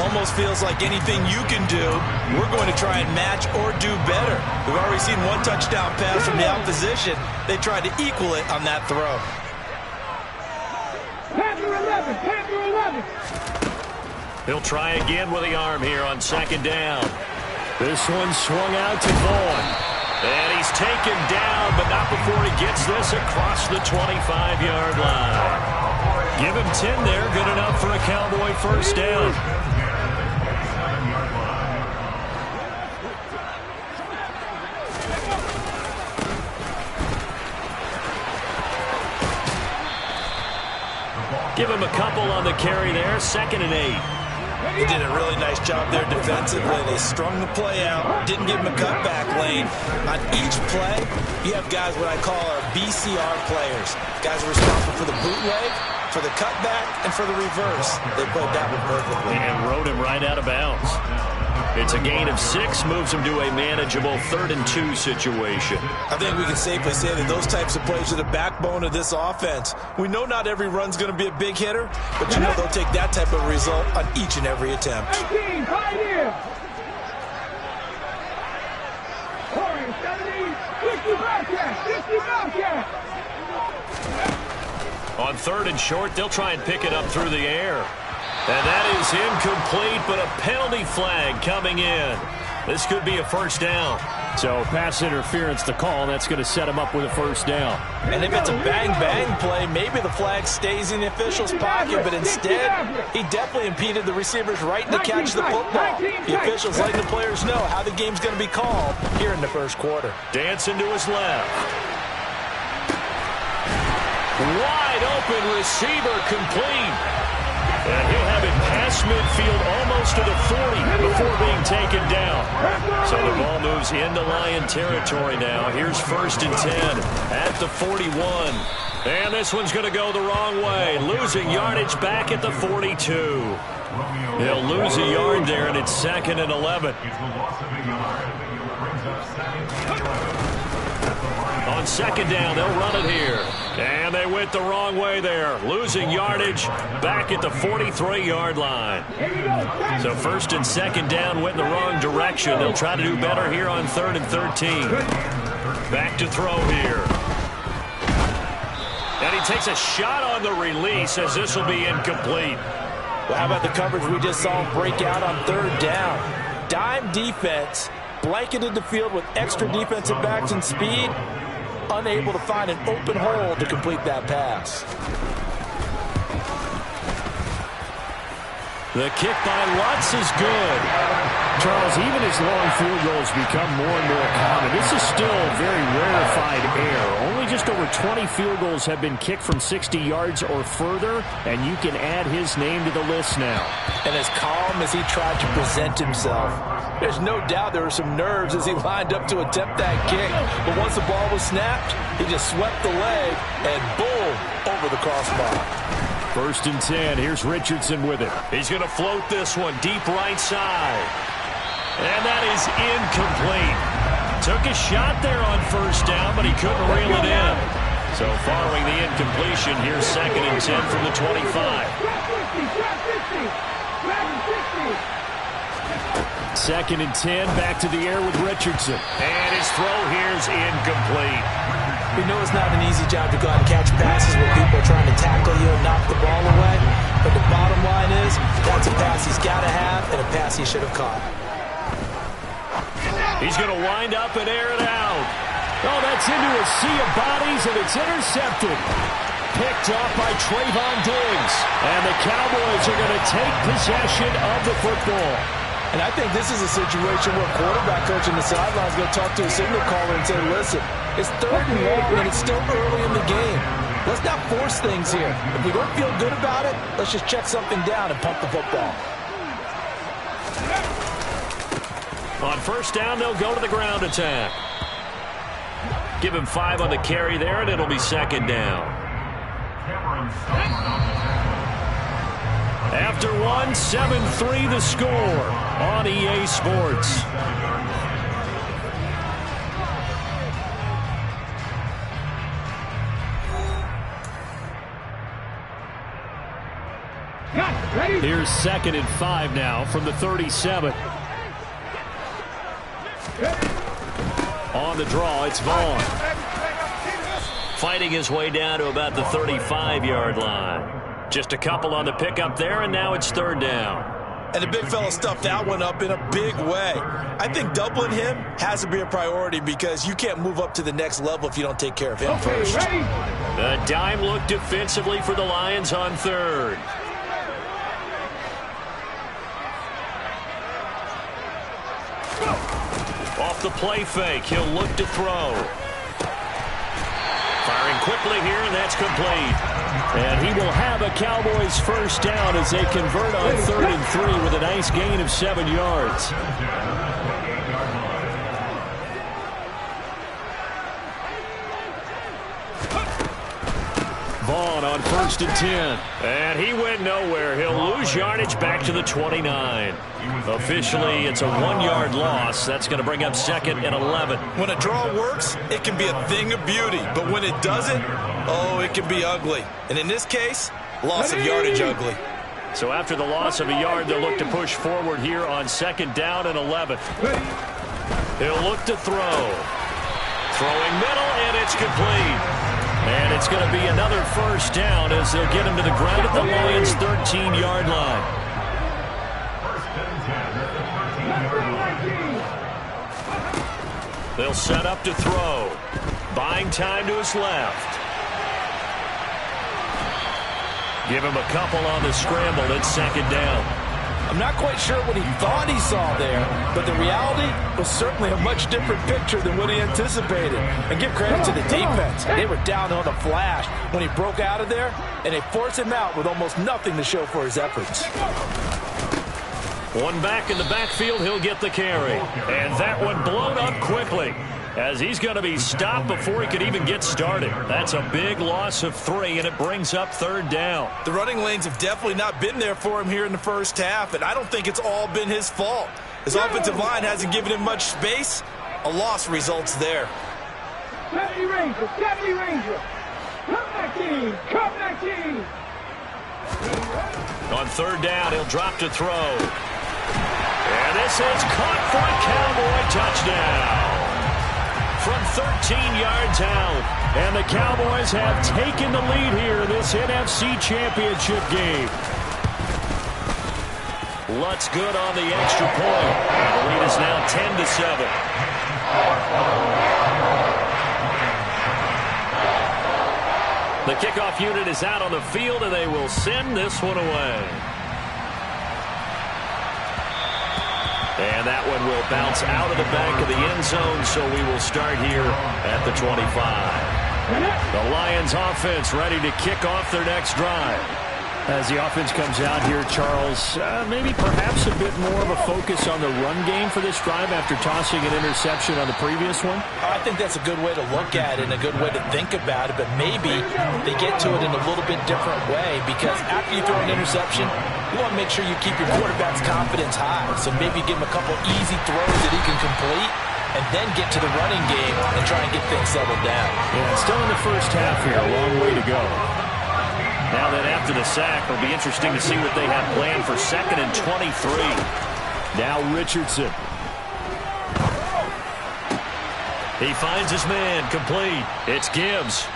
Almost feels like anything you can do, we're going to try and match or do better. We've already seen 1 touchdown pass from the opposition. They tried to equal it on that throw. Panther 11. He'll try again with the arm here on 2nd down. This one swung out to Vaughn. And he's taken down, but not before he gets this across the 25-yard line. Give him 10 there. Good enough for a Cowboy 1st down. Give him a couple on the carry there. 2nd and 8. They did a really nice job there defensively. They strung the play out, didn't give him a cutback lane. On each play, you have guys what I call our BCR players. Guys are responsible for the bootleg, for the cutback, and for the reverse. They played that one perfectly. And rode him right out of bounds. It's a gain of 6, moves him to a manageable 3rd and 2 situation. I think we can safely say that those types of plays are the backbone of this offense. We know not every run's going to be a big hitter, but you know they'll take that type of result on each and every attempt. 18, Pioneer. 40, 70, 60 Bobcat. On 3rd and short, they'll try and pick it up through the air. And that is incomplete, but a penalty flag coming in. This could be a 1st down. So pass interference to call, and that's going to set him up with a 1st down. And if it's a bang-bang play, maybe the flag stays in the official's pocket, but instead, he definitely impeded the receiver's right to catch the football. The officials letting the players know how the game's going to be called here in the 1st quarter. Dancing to his left. Wide open receiver complete. And he'll have it past midfield almost to the 40 before being taken down. So the ball moves into Lion territory now. Here's 1st and 10 at the 41. And this one's going to go the wrong way. Losing yardage back at the 42. He'll lose a yard there, and it's 2nd and 11. On 2nd down, they'll run it here. And they went the wrong way there. Losing yardage back at the 43-yard line. So 1st and 2nd down went in the wrong direction. They'll try to do better here on 3rd and 13. Back to throw here. And he takes a shot on the release as this will be incomplete. Well, how about the coverage we just saw him break out on 3rd down? Dime defense. blanketed the field with extra defensive backs and speed, unable to find an open hole to complete that pass. The kick by Lutz is good. Charles, even as long field goals become more and more common, this is still a very rarefied air. Only just over 20 field goals have been kicked from 60 yards or further, and you can add his name to the list now. And as calm as he tried to present himself, there's no doubt there were some nerves as he lined up to attempt that kick. But once the ball was snapped, he just swept the leg and boom, over the crossbar. 1st and 10. Here's Richardson with it. He's going to float this one deep right side. And that is incomplete. Took a shot there on 1st down, but he couldn't reel it in. So following the incompletion, here's 2nd and 10 from the 25. 2nd and 10, back to the air with Richardson. And his throw here's incomplete. We know it's not an easy job to go out and catch passes when people are trying to tackle you and knock the ball away. But the bottom line is, that's a pass he's got to have and a pass he should have caught. He's going to wind up and air it out. Oh, that's into a sea of bodies, and it's intercepted. Picked off by Trayvon Diggs. And the Cowboys are going to take possession of the football. And I think this is a situation where quarterback coach in the sideline is going to talk to a signal caller and say, listen, it's 3rd and long and it's still early in the game. Let's not force things here. If we don't feel good about it, let's just check something down and pump the football. On 1st down, they'll go to the ground attack. Give him 5 on the carry there, and it'll be 2nd down. After 1, 7-3 the score on EA Sports. Here's 2nd and 5 now from the 37. On the draw, it's Vaughn. Fighting his way down to about the 35-yard line. Just a couple on the pickup there, and now it's 3rd down. And the big fella stuffed that one up in a big way. I think doubling him has to be a priority because you can't move up to the next level if you don't take care of him first. A dime look defensively for the Lions on 3rd. Off the play fake, he'll look to throw. Firing quickly here, and that's complete. And he will have a Cowboys 1st down as they convert on 3rd and 3 with a nice gain of 7 yards. Vaughn on 1st and 10. And he went nowhere. He'll lose yardage back to the 29. Officially, it's a 1-yard loss. That's going to bring up 2nd and 11. When a draw works, it can be a thing of beauty. But when it doesn't, oh, it can be ugly. And in this case, loss of yardage ugly. So after the loss of a yard, they'll look to push forward here on 2nd down and 11. He'll look to throw. Throwing middle, and it's complete. And it's going to be another 1st down as they'll get him to the ground at the Lions' 13-yard line. They'll set up to throw. Buying time to his left. Give him a couple on the scramble. It's 2nd down. I'm not quite sure what he thought he saw there, but the reality was certainly a much different picture than what he anticipated. And give credit to the defense. They were down on the flash when he broke out of there, and they forced him out with almost nothing to show for his efforts. One back in the backfield, he'll get the carry. And that one blown up quickly as he's going to be stopped before he could even get started. That's a big loss of 3, and it brings up 3rd down. The running lanes have definitely not been there for him here in the 1st half, and I don't think it's all been his fault. His offensive line hasn't given him much space. A loss results there. 70 Ranger, 70 Ranger. Come back team, come back team. On 3rd down, he'll drop to throw. And this is caught for a Cowboy touchdown. From 13 yards out. And the Cowboys have taken the lead here in this NFC Championship game. Lutz good on the extra point. And the lead is now 10-7. The kickoff unit is out on the field, and they will send this one away. And that one will bounce out of the back of the end zone, so we will start here at the 25. The Lions offense ready to kick off their next drive. As the offense comes out here, Charles, maybe perhaps a bit more of a focus on the run game for this drive after tossing an interception on the previous one? I think that's a good way to look at it and a good way to think about it, but maybe they get to it in a little bit different way, because after you throw an interception, you want to make sure you keep your quarterback's confidence high. So maybe give him a couple easy throws that he can complete, and then get to the running game and try and get things settled down. Yeah, still in the first half here, a long way to go. Now that after the sack, it'll be interesting to see what they have planned for 2nd and 23. Now Richardson. He finds his man, complete. It's Gibbs.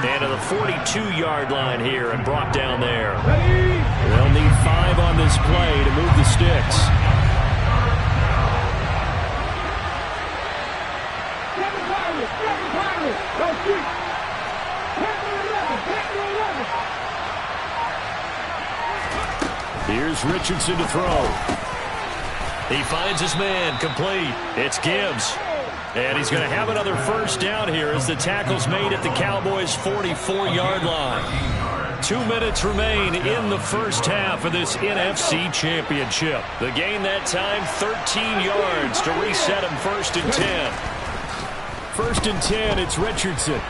And to the 42-yard line here and brought down there. They'll need 5 on this play to move the sticks. Here's Richardson to throw. He finds his man, complete. It's Gibbs. And he's going to have another first down here as the tackle's made at the Cowboys' 44-yard line. 2 minutes remain in the first half of this NFC Championship. The gain that time, 13 yards to reset him 1st and 10. 1st and 10, it's Richardson.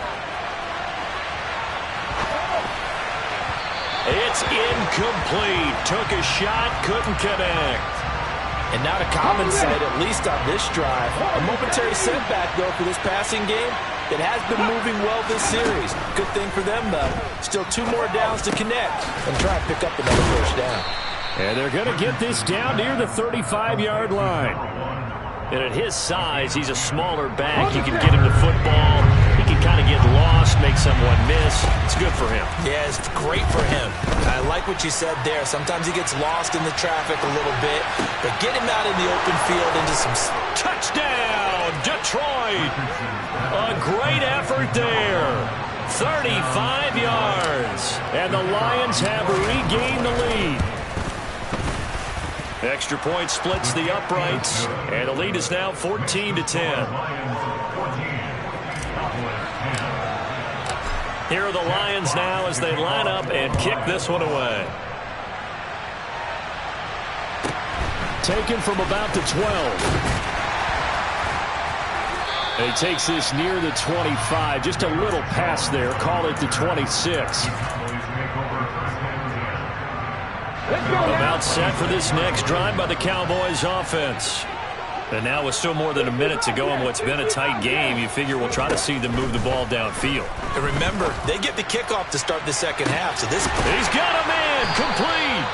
It's incomplete. Took a shot, couldn't connect. And not a common sight, at least on this drive. A momentary setback, though, for this passing game that has been moving well this series. Good thing for them, though. Still 2 more downs to connect and try and pick up another first down. And they're going to get this down near the 35-yard line. And at his size, he's a smaller back. You can get him the football. He can kind of get lost, make someone miss. It's good for him. Yeah, it's great for him. I like what you said there. Sometimes he gets lost in the traffic a little bit, but get him out in the open field into some... Touchdown, Detroit! A great effort there. 35 yards. And the Lions have regained the lead. Extra point splits the uprights, and the lead is now 14-10. Here are the Lions now as they line up and kick this one away. Taken from about the 12. He takes this near the 25. Just a little pass there. Call it the 26. About set for this next drive by the Cowboys offense. And now with still more than a minute to go in what's been a tight game, you figure we'll try to see them move the ball downfield. And remember, they get the kickoff to start the second half, so this... He's got a man, complete!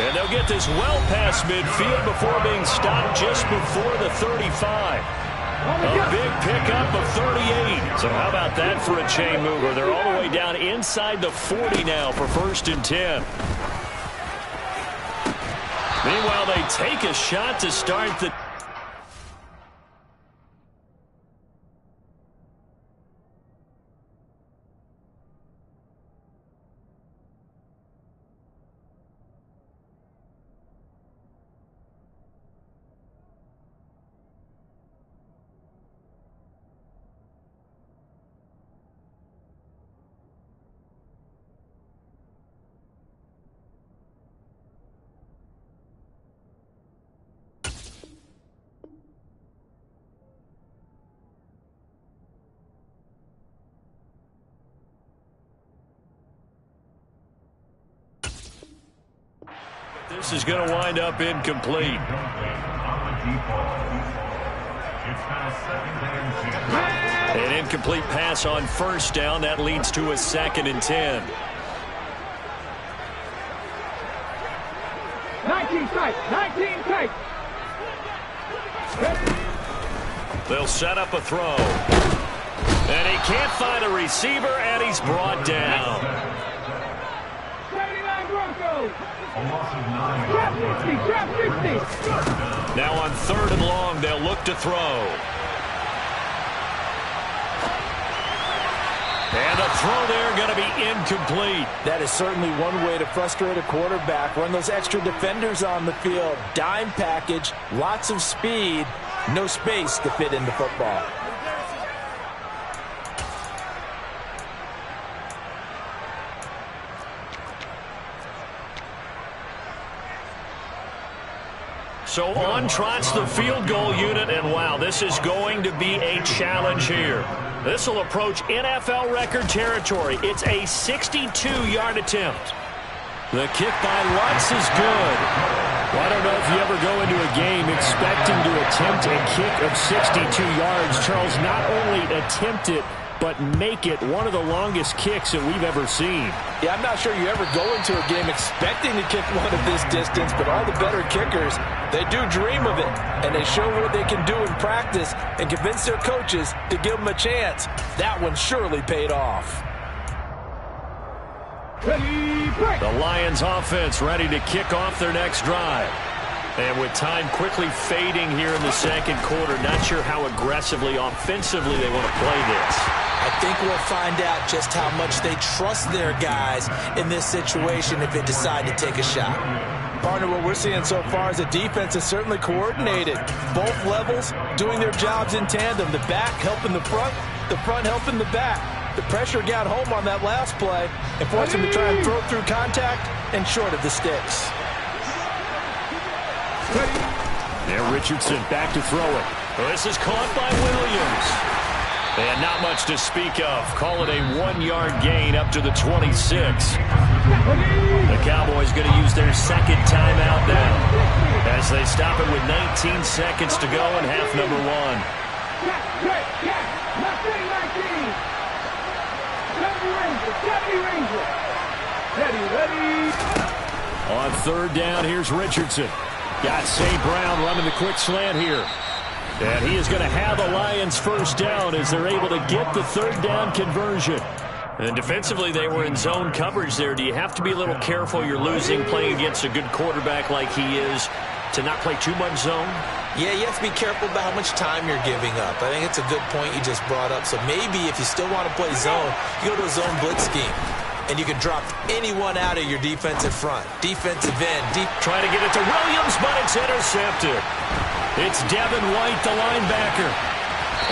And they'll get this well past midfield before being stopped just before the 35. A big pickup of 38. So how about that for a chain mover? They're all the way down inside the 40 now for 1st and 10. Meanwhile, they take a shot to start the... This is going to wind up incomplete. An incomplete pass on 1st down. That leads to a 2nd and 10. 19 tight, 19 tight. They'll set up a throw. And he can't find a receiver, and he's brought down. 79 Broncos. go. Trap 60, trap 60. Now on 3rd and long, they'll look to throw. And the throw there going to be incomplete. That is certainly one way to frustrate a quarterback. Run those extra defenders on the field. Dime package, lots of speed, no space to fit into football. So on trots the field goal unit, and wow, this is going to be a challenge here. This will approach NFL record territory. It's a 62-yard attempt. The kick by Lutz is good. Well, I don't know if you ever go into a game expecting to attempt a kick of 62 yards. Charles, not only attempt it, but make it one of the longest kicks that we've ever seen. Yeah, I'm not sure you ever go into a game expecting to kick one of this distance, but all the better kickers, they do dream of it, and they show what they can do in practice and convince their coaches to give them a chance. That one surely paid off. The Lions offense ready to kick off their next drive. And with time quickly fading here in the second quarter, not sure how aggressively, offensively they want to play this. I think we'll find out just how much they trust their guys in this situation if they decide to take a shot. Partner, what we're seeing so far is the defense is certainly coordinated. Both levels doing their jobs in tandem. The back helping the front helping the back. The pressure got home on that last play and forced him to try and throw through contact and short of the sticks. There, Richardson back to throw it. This is caught by Williams. And not much to speak of. Call it a 1-yard gain up to the 26. The Cowboys going to use their second timeout now as they stop it with 19 seconds to go in half number 1. On 3rd down, here's Richardson. Got St. Brown running the quick slant here. And he is going to have the Lions first down as they're able to get the 3rd down conversion. And defensively, they were in zone coverage there. Do you have to be a little careful? You're losing playing against a good quarterback like he is to not play too much zone? Yeah, you have to be careful about how much time you're giving up. I think it's a good point you just brought up. So maybe if you still want to play zone, you go to a zone blitz scheme. And you can drop anyone out of your defensive front. Defensive end. Trying to get it to Williams, but it's intercepted. It's Devin White, the linebacker.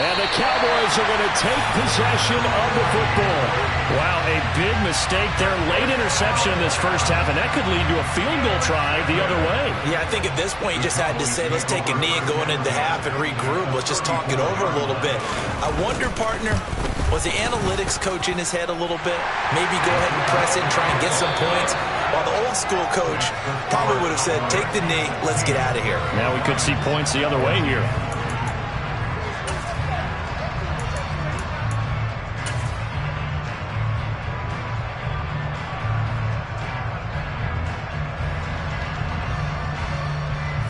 And the Cowboys are going to take possession of the football. Wow, a big mistake there. Late interception in this first half, and that could lead to a field goal try the other way. Yeah, I think at this point you just had to say, let's take a knee and go into half and regroup. Let's just talk it over a little bit. I wonder, partner, was the analytics coach in his head a little bit? Maybe go ahead and press it and try and get some points. While the old school coach probably would have said, take the knee, let's get out of here. Now we could see points the other way here.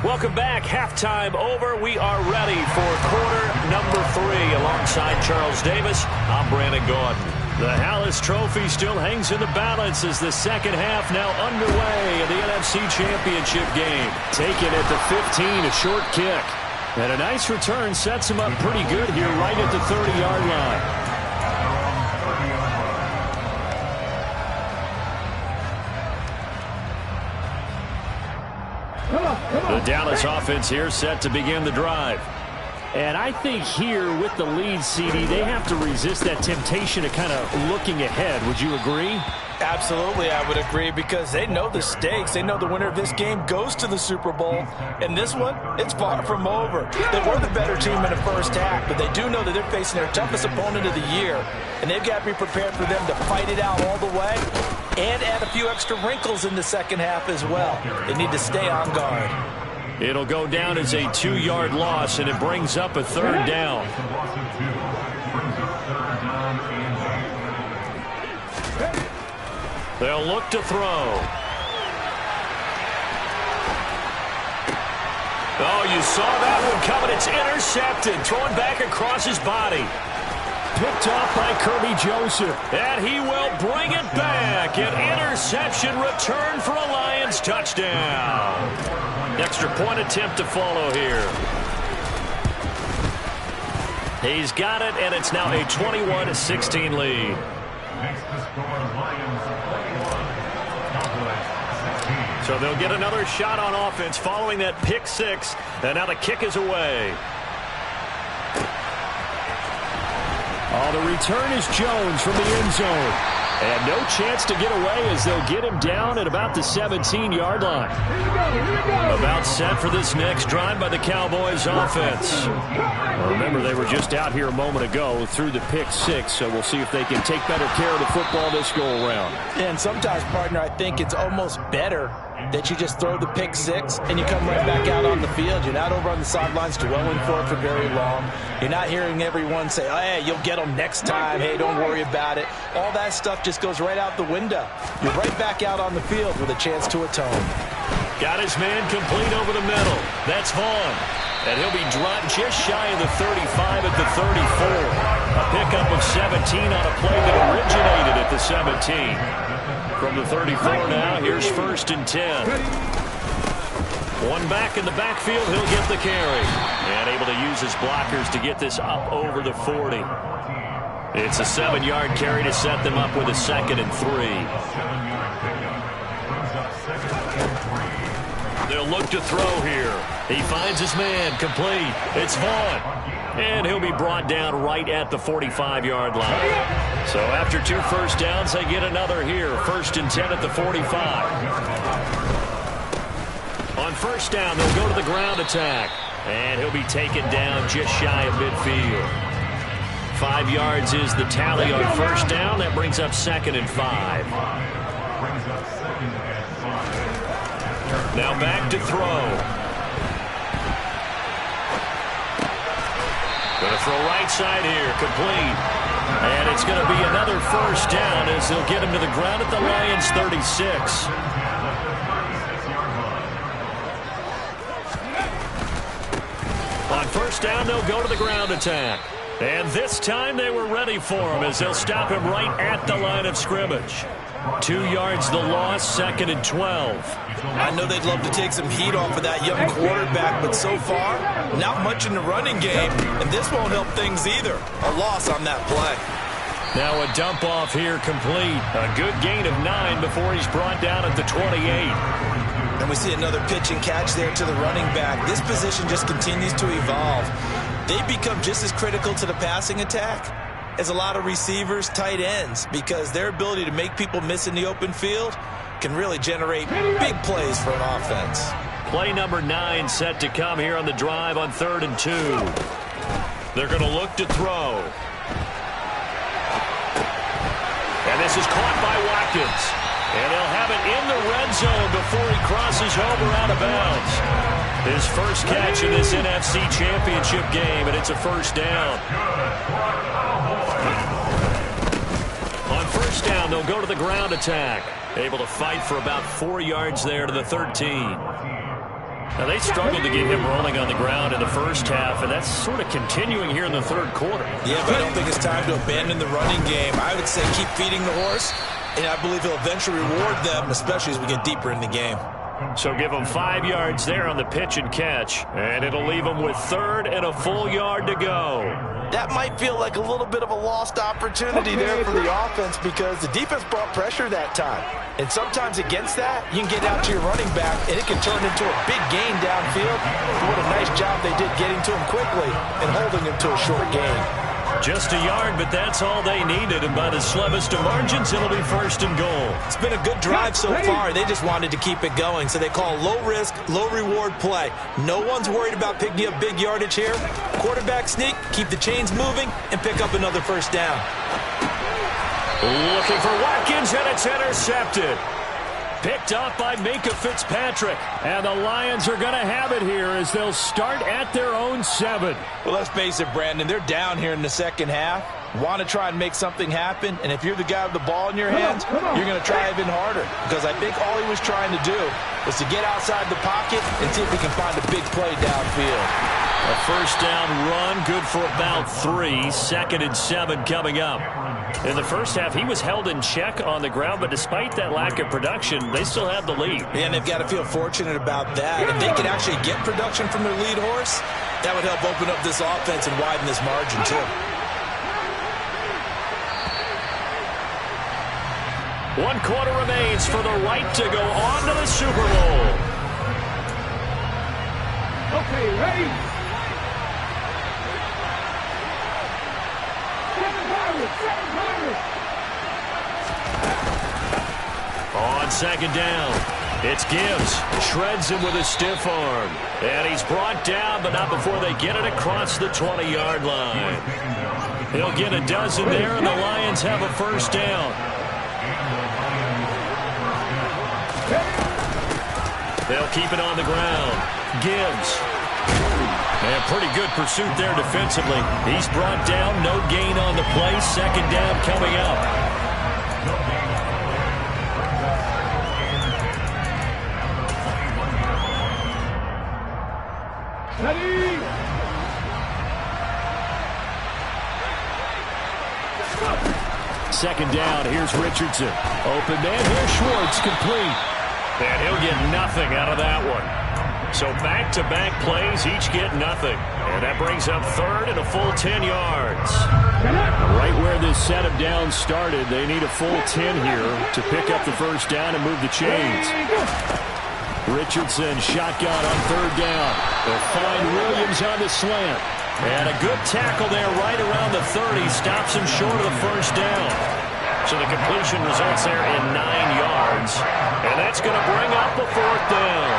Welcome back. Halftime over. We are ready for quarter number 3. Alongside Charles Davis, I'm Brandon Gaudin. The Hallis Trophy still hangs in the balance as the second half now underway in the NFC Championship game. Taken at the 15, a short kick. And a nice return sets him up pretty good here right at the 30-yard line. The Dallas offense here set to begin the drive. And I think here with the lead, CD, they have to resist that temptation of kind of looking ahead. Would you agree? Absolutely, I would agree, because they know the stakes. They know the winner of this game goes to the Super Bowl. And this one, it's far from over. They were the better team in the first half, but they do know that they're facing their toughest opponent of the year. And they've got to be prepared for them to fight it out all the way and add a few extra wrinkles in the second half as well. They need to stay on guard. It'll go down as a 2-yard loss, and it brings up a 3rd down. They'll look to throw. Oh, you saw that one coming. It's intercepted. Throwing back across his body. Picked off by Kirby Joseph. And he will bring it back. An interception return for a Lions touchdown. Extra point attempt to follow here. He's got it, and it's now a 21-16 lead. So they'll get another shot on offense following that pick six. And now the kick is away. Oh, the return is Jones from the end zone. And no chance to get away as they'll get him down at about the 17-yard line. About set for this next drive by the Cowboys offense. Remember, they were just out here a moment ago through the pick six, so we'll see if they can take better care of the football this go-around. And sometimes, partner, I think it's almost better that you just throw the pick six and you come right back out on the field. You're not over on the sidelines dwelling for it for very long. You're not hearing everyone say, oh, hey, you'll get them next time. Hey, don't worry about it. All that stuff just goes right out the window. You're right back out on the field with a chance to atone. Got his man complete over the middle. That's Vaughn. And he'll be dropped just shy of the 35 at the 34. A pickup of 17 on a play that originated at the 17. From the 34 now, here's 1st and 10. One back in the backfield, he'll get the carry. And able to use his blockers to get this up over the 40. It's a 7-yard carry to set them up with a 2nd and 3. They'll look to throw here. He finds his man complete. It's Vaughn. And he'll be brought down right at the 45-yard line. So after 2 first downs, they get another here. 1st and 10 at the 45. On 1st down, they'll go to the ground attack. And he'll be taken down just shy of midfield. 5 yards is the tally on 1st down. That brings up 2nd and 5. Now back to throw. Going to throw right side here, complete. And it's going to be another 1st down as they'll get him to the ground at the Lions 36. On 1st down, they'll go to the ground attack. And this time they were ready for him as they'll stop him right at the line of scrimmage. 2 yards the loss, 2nd and 12. I know they'd love to take some heat off of that young quarterback, but so far, not much in the running game, and this won't help things either. A loss on that play. Now a dump off here complete. A good gain of 9 before he's brought down at the 28. And we see another pitch and catch there to the running back. This position just continues to evolve. They become just as critical to the passing attack as a lot of receivers, tight ends, because their ability to make people miss in the open field can really generate big plays for an offense. Play number 9 set to come here on the drive on 3rd and 2. They're going to look to throw. And this is caught by Watkins. And they'll have it in the red zone before he crosses over out of bounds. His first catch in this NFC Championship game, and it's a 1st down. On 1st down, they'll go to the ground attack. Able to fight for about 4 yards there to the 13. Now, they struggled to get him rolling on the ground in the first half, and that's sort of continuing here in the 3rd quarter. Yeah, but I don't think it's time to abandon the running game. I would say keep feeding the horse, and I believe he'll eventually reward them, especially as we get deeper in the game. So give them 5 yards there on the pitch and catch, and it'll leave them with 3rd and a full yard to go. That might feel like a little bit of a lost opportunity there for the offense because the defense brought pressure that time. And sometimes against that, you can get out to your running back, and it can turn into a big gain downfield. What a nice job they did getting to him quickly and holding him to a short gain. Just a yard, but that's all they needed. And by the slimmest of margins, it'll be 1st and goal. It's been a good drive so far. They just wanted to keep it going. So they call low-risk, low-reward play. No one's worried about picking up big yardage here. Quarterback sneak, keep the chains moving, and pick up another 1st down. Looking for Watkins, and it's intercepted. Picked off by Minkah Fitzpatrick. And the Lions are going to have it here as they'll start at their own 7. Well, let's face it, Brandon. They're down here in the 2nd half. Want to try and make something happen. And if you're the guy with the ball in your hands, you're going to try even harder. Because I think all he was trying to do was to get outside the pocket and see if he can find a big play downfield. A first down run, good for about 3. 2nd and 7 coming up. In the first half, he was held in check on the ground, but despite that lack of production, they still have the lead. And they've got to feel fortunate about that. If they can actually get production from their lead horse, that would help open up this offense and widen this margin, too. 1 quarter remains for the right to go on to the Super Bowl. Okay, ready? On 2nd down, it's Gibbs. Shreds him with a stiff arm. And he's brought down, but not before they get it across the 20-yard line. He'll get a dozen there, and the Lions have a first down. They'll keep it on the ground. Gibbs. And pretty good pursuit there defensively. He's brought down, no gain on the play. 2nd down coming up. Ready? 2nd down, here's Richardson. Open man, here's Schwartz, complete. And he'll get nothing out of that one. So back-to-back plays, each get nothing. And that brings up 3rd and a full 10 yards. Right where this set of downs started, they need a full 10 here to pick up the first down and move the chains. Richardson shotgun on 3rd down. They'll find Williams on the slant. And a good tackle there right around the 30. Stops him short of the first down. So the completion results there in 9 yards. And that's going to bring up a 4th down.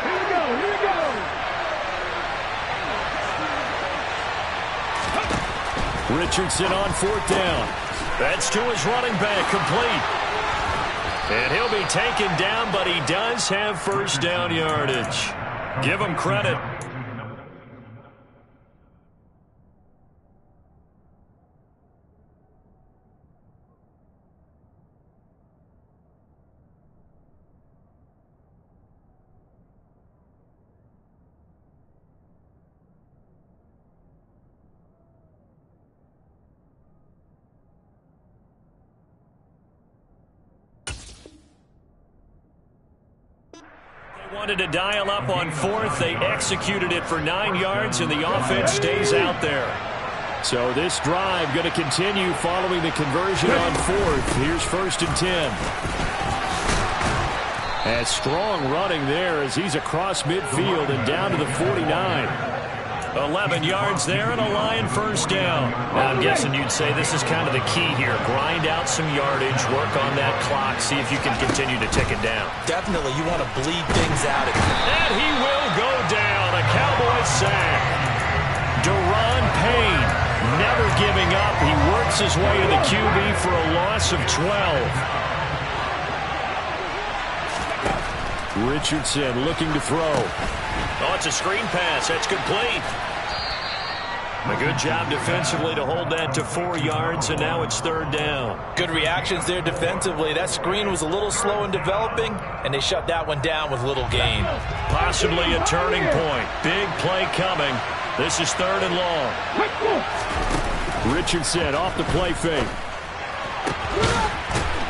Here we go, here we go. Richardson on 4th down. That's to his running back, complete. And he'll be taken down, but he does have first down yardage. Give him credit. Wanted to dial up on 4th. They executed it for 9 yards, and the offense stays out there. So this drive going to continue following the conversion on 4th. Here's 1st and 10. And strong running there as he's across midfield and down to the 49. 11 yards there and a Lion first down. Now I'm guessing you'd say this is kind of the key here. Grind out some yardage, work on that clock, see if you can continue to tick it down. Definitely, you want to bleed things out. And he will go down. A Cowboys sack. Deron Payne never giving up. He works his way to the QB for a loss of 12. Richardson looking to throw. Oh, it's a screen pass. That's complete. A good job defensively to hold that to 4 yards, and now it's 3rd down. Good reactions there defensively. That screen was a little slow in developing, and they shut that one down with little gain. Possibly a turning point. Big play coming. This is 3rd and long. Richardson off the play fake.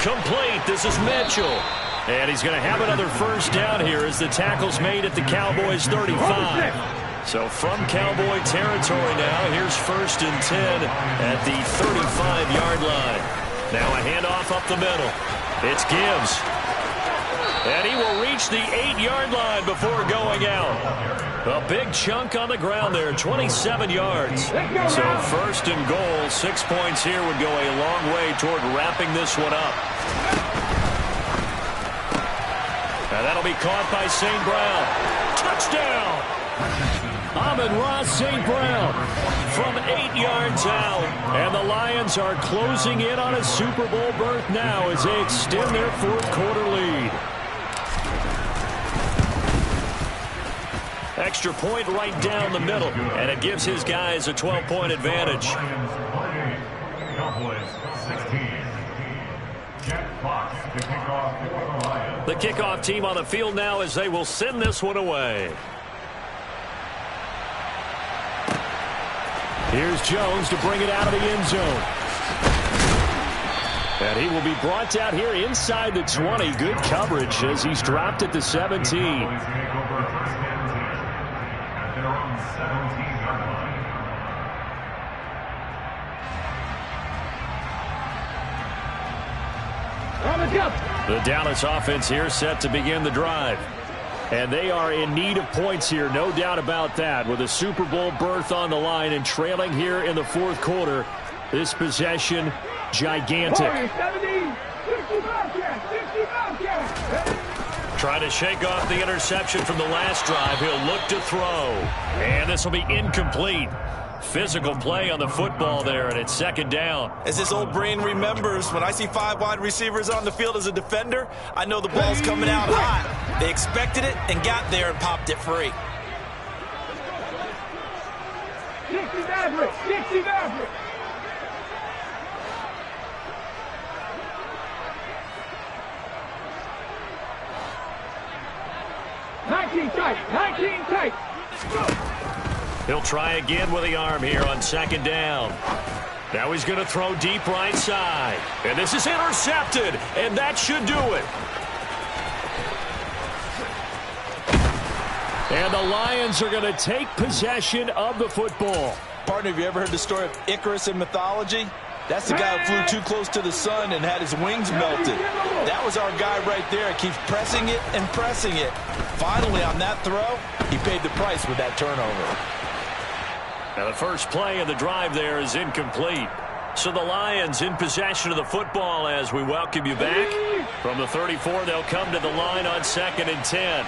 Complete. This is Mitchell. And he's going to have another first down here as the tackle's made at the Cowboys' 35. So from Cowboy territory now, here's 1st and 10 at the 35-yard line. Now a handoff up the middle. It's Gibbs. And he will reach the 8-yard line before going out. A big chunk on the ground there, 27 yards. So 1st and goal, 6 points here would go a long way toward wrapping this one up. And that'll be caught by St. Brown. Touchdown! Amon-Ra St. Brown from 8 yards out. And the Lions are closing in on a Super Bowl berth now as they extend their 4th quarter lead. Extra point right down the middle, and it gives his guys a 12-point advantage. Cowboys 16. Jet Fox to kick off for the Lions. The kickoff team on the field now as they will send this one away. Here's Jones to bring it out of the end zone. And he will be brought down here inside the 20. Good coverage as he's dropped at the 17. The Dallas offense here set to begin the drive. And they are in need of points here, no doubt about that. With a Super Bowl berth on the line and trailing here in the fourth quarter, this possession, gigantic. Trying to shake off the interception from the last drive. He'll look to throw. And this will be incomplete. Physical play on the football there, and it's second down. As his old brain remembers, when I see 5 wide receivers on the field as a defender, I know the ball's coming out hot. They expected it and got there and popped it free. 60 Maverick, 60 Maverick. Nineteen tight. He'll try again with the arm here on second down. Now he's going to throw deep right side. And this is intercepted, and that should do it. And the Lions are going to take possession of the football. Partner, have you ever heard the story of Icarus in mythology? That's the guy who flew too close to the sun and had his wings melted. That was our guy right there. Keeps pressing it and pressing it. Finally, on that throw, he paid the price with that turnover. Now the first play of the drive there is incomplete. So the Lions in possession of the football as we welcome you back. From the 34, they'll come to the line on 2nd and 10.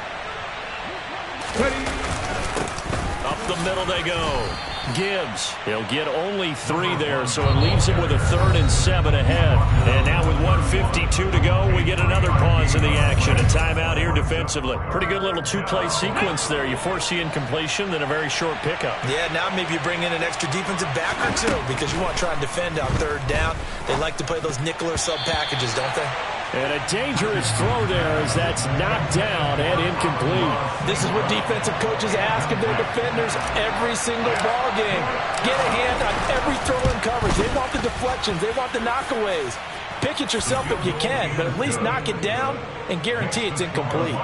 Up the middle they go. Gibbs, he'll get only 3 there, so it leaves him with a 3rd and 7 ahead. And now with 1:52 to go, we get another pause in the action. A timeout here defensively. Pretty good little 2-play sequence there. You force the incompletion, then a very short pickup. Yeah, now maybe you bring in an extra defensive back or 2 because you want to try and defend on 3rd down. They like to play those nickel or sub packages, don't they? And a dangerous throw there as that's knocked down and incomplete. This is what defensive coaches ask of their defenders every single ball game. Get a hand on every throw in coverage. They want the deflections. They want the knockaways. Pick it yourself if you can, but at least knock it down and guarantee it's incomplete.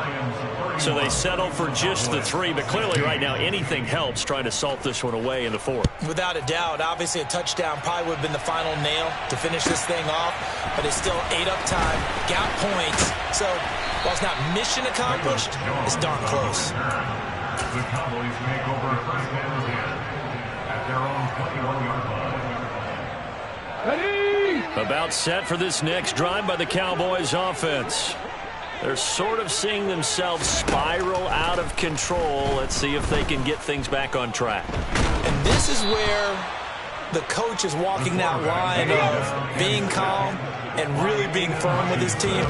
So they settle for just the 3, but clearly right now anything helps trying to salt this one away in the 4th. Without a doubt, obviously a touchdown probably would have been the final nail to finish this thing off, but it's still 8 up time, got points. So while it's not mission accomplished, it's darn close. The Cowboys make over 1st and 10 at their own 21-yard line. Ready? About set for this next drive by the Cowboys offense. They're sort of seeing themselves spiral out of control. Let's see if they can get things back on track. And this is where the coach is walking that line of being calm and really being firm with his team.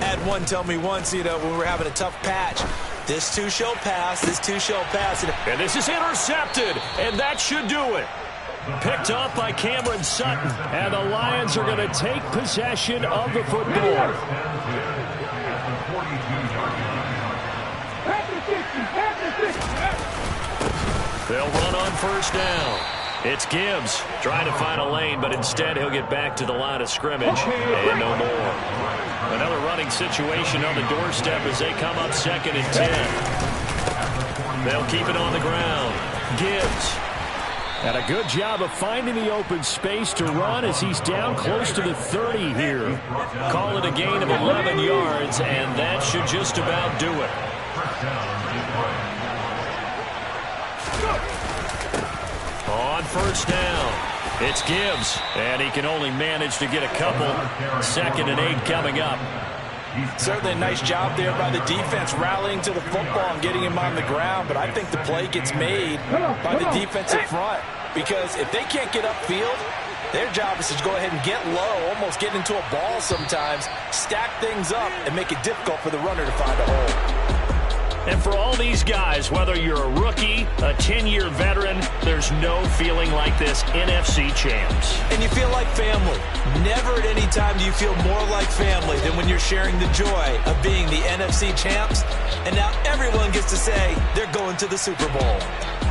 Had one tell me once, when we were having a tough patch, this too shall pass, this too shall pass. And this is intercepted, and that should do it. Picked up by Cameron Sutton. And the Lions are going to take possession of the football. They'll run on 1st down. It's Gibbs trying to find a lane, but instead he'll get back to the line of scrimmage and no more. Another running situation on the doorstep as they come up 2nd and 10. They'll keep it on the ground. Gibbs. And a good job of finding the open space to run as he's down close to the 30 here. Call it a gain of 11 yards, and that should just about do it. On 1st down, it's Gibbs, and he can only manage to get a couple. 2nd and 8 coming up. Certainly a nice job there by the defense rallying to the football and getting him on the ground, but I think the play gets made by the defensive front because if they can't get upfield, their job is to go ahead and get low, almost get into a ball sometimes, stack things up, and make it difficult for the runner to find a hole. And for all these guys, whether you're a rookie, a 10-year veteran, there's no feeling like this NFC champs. And you feel like family. Never at any time do you feel more like family than when you're sharing the joy of being the NFC champs. And now everyone gets to say they're going to the Super Bowl.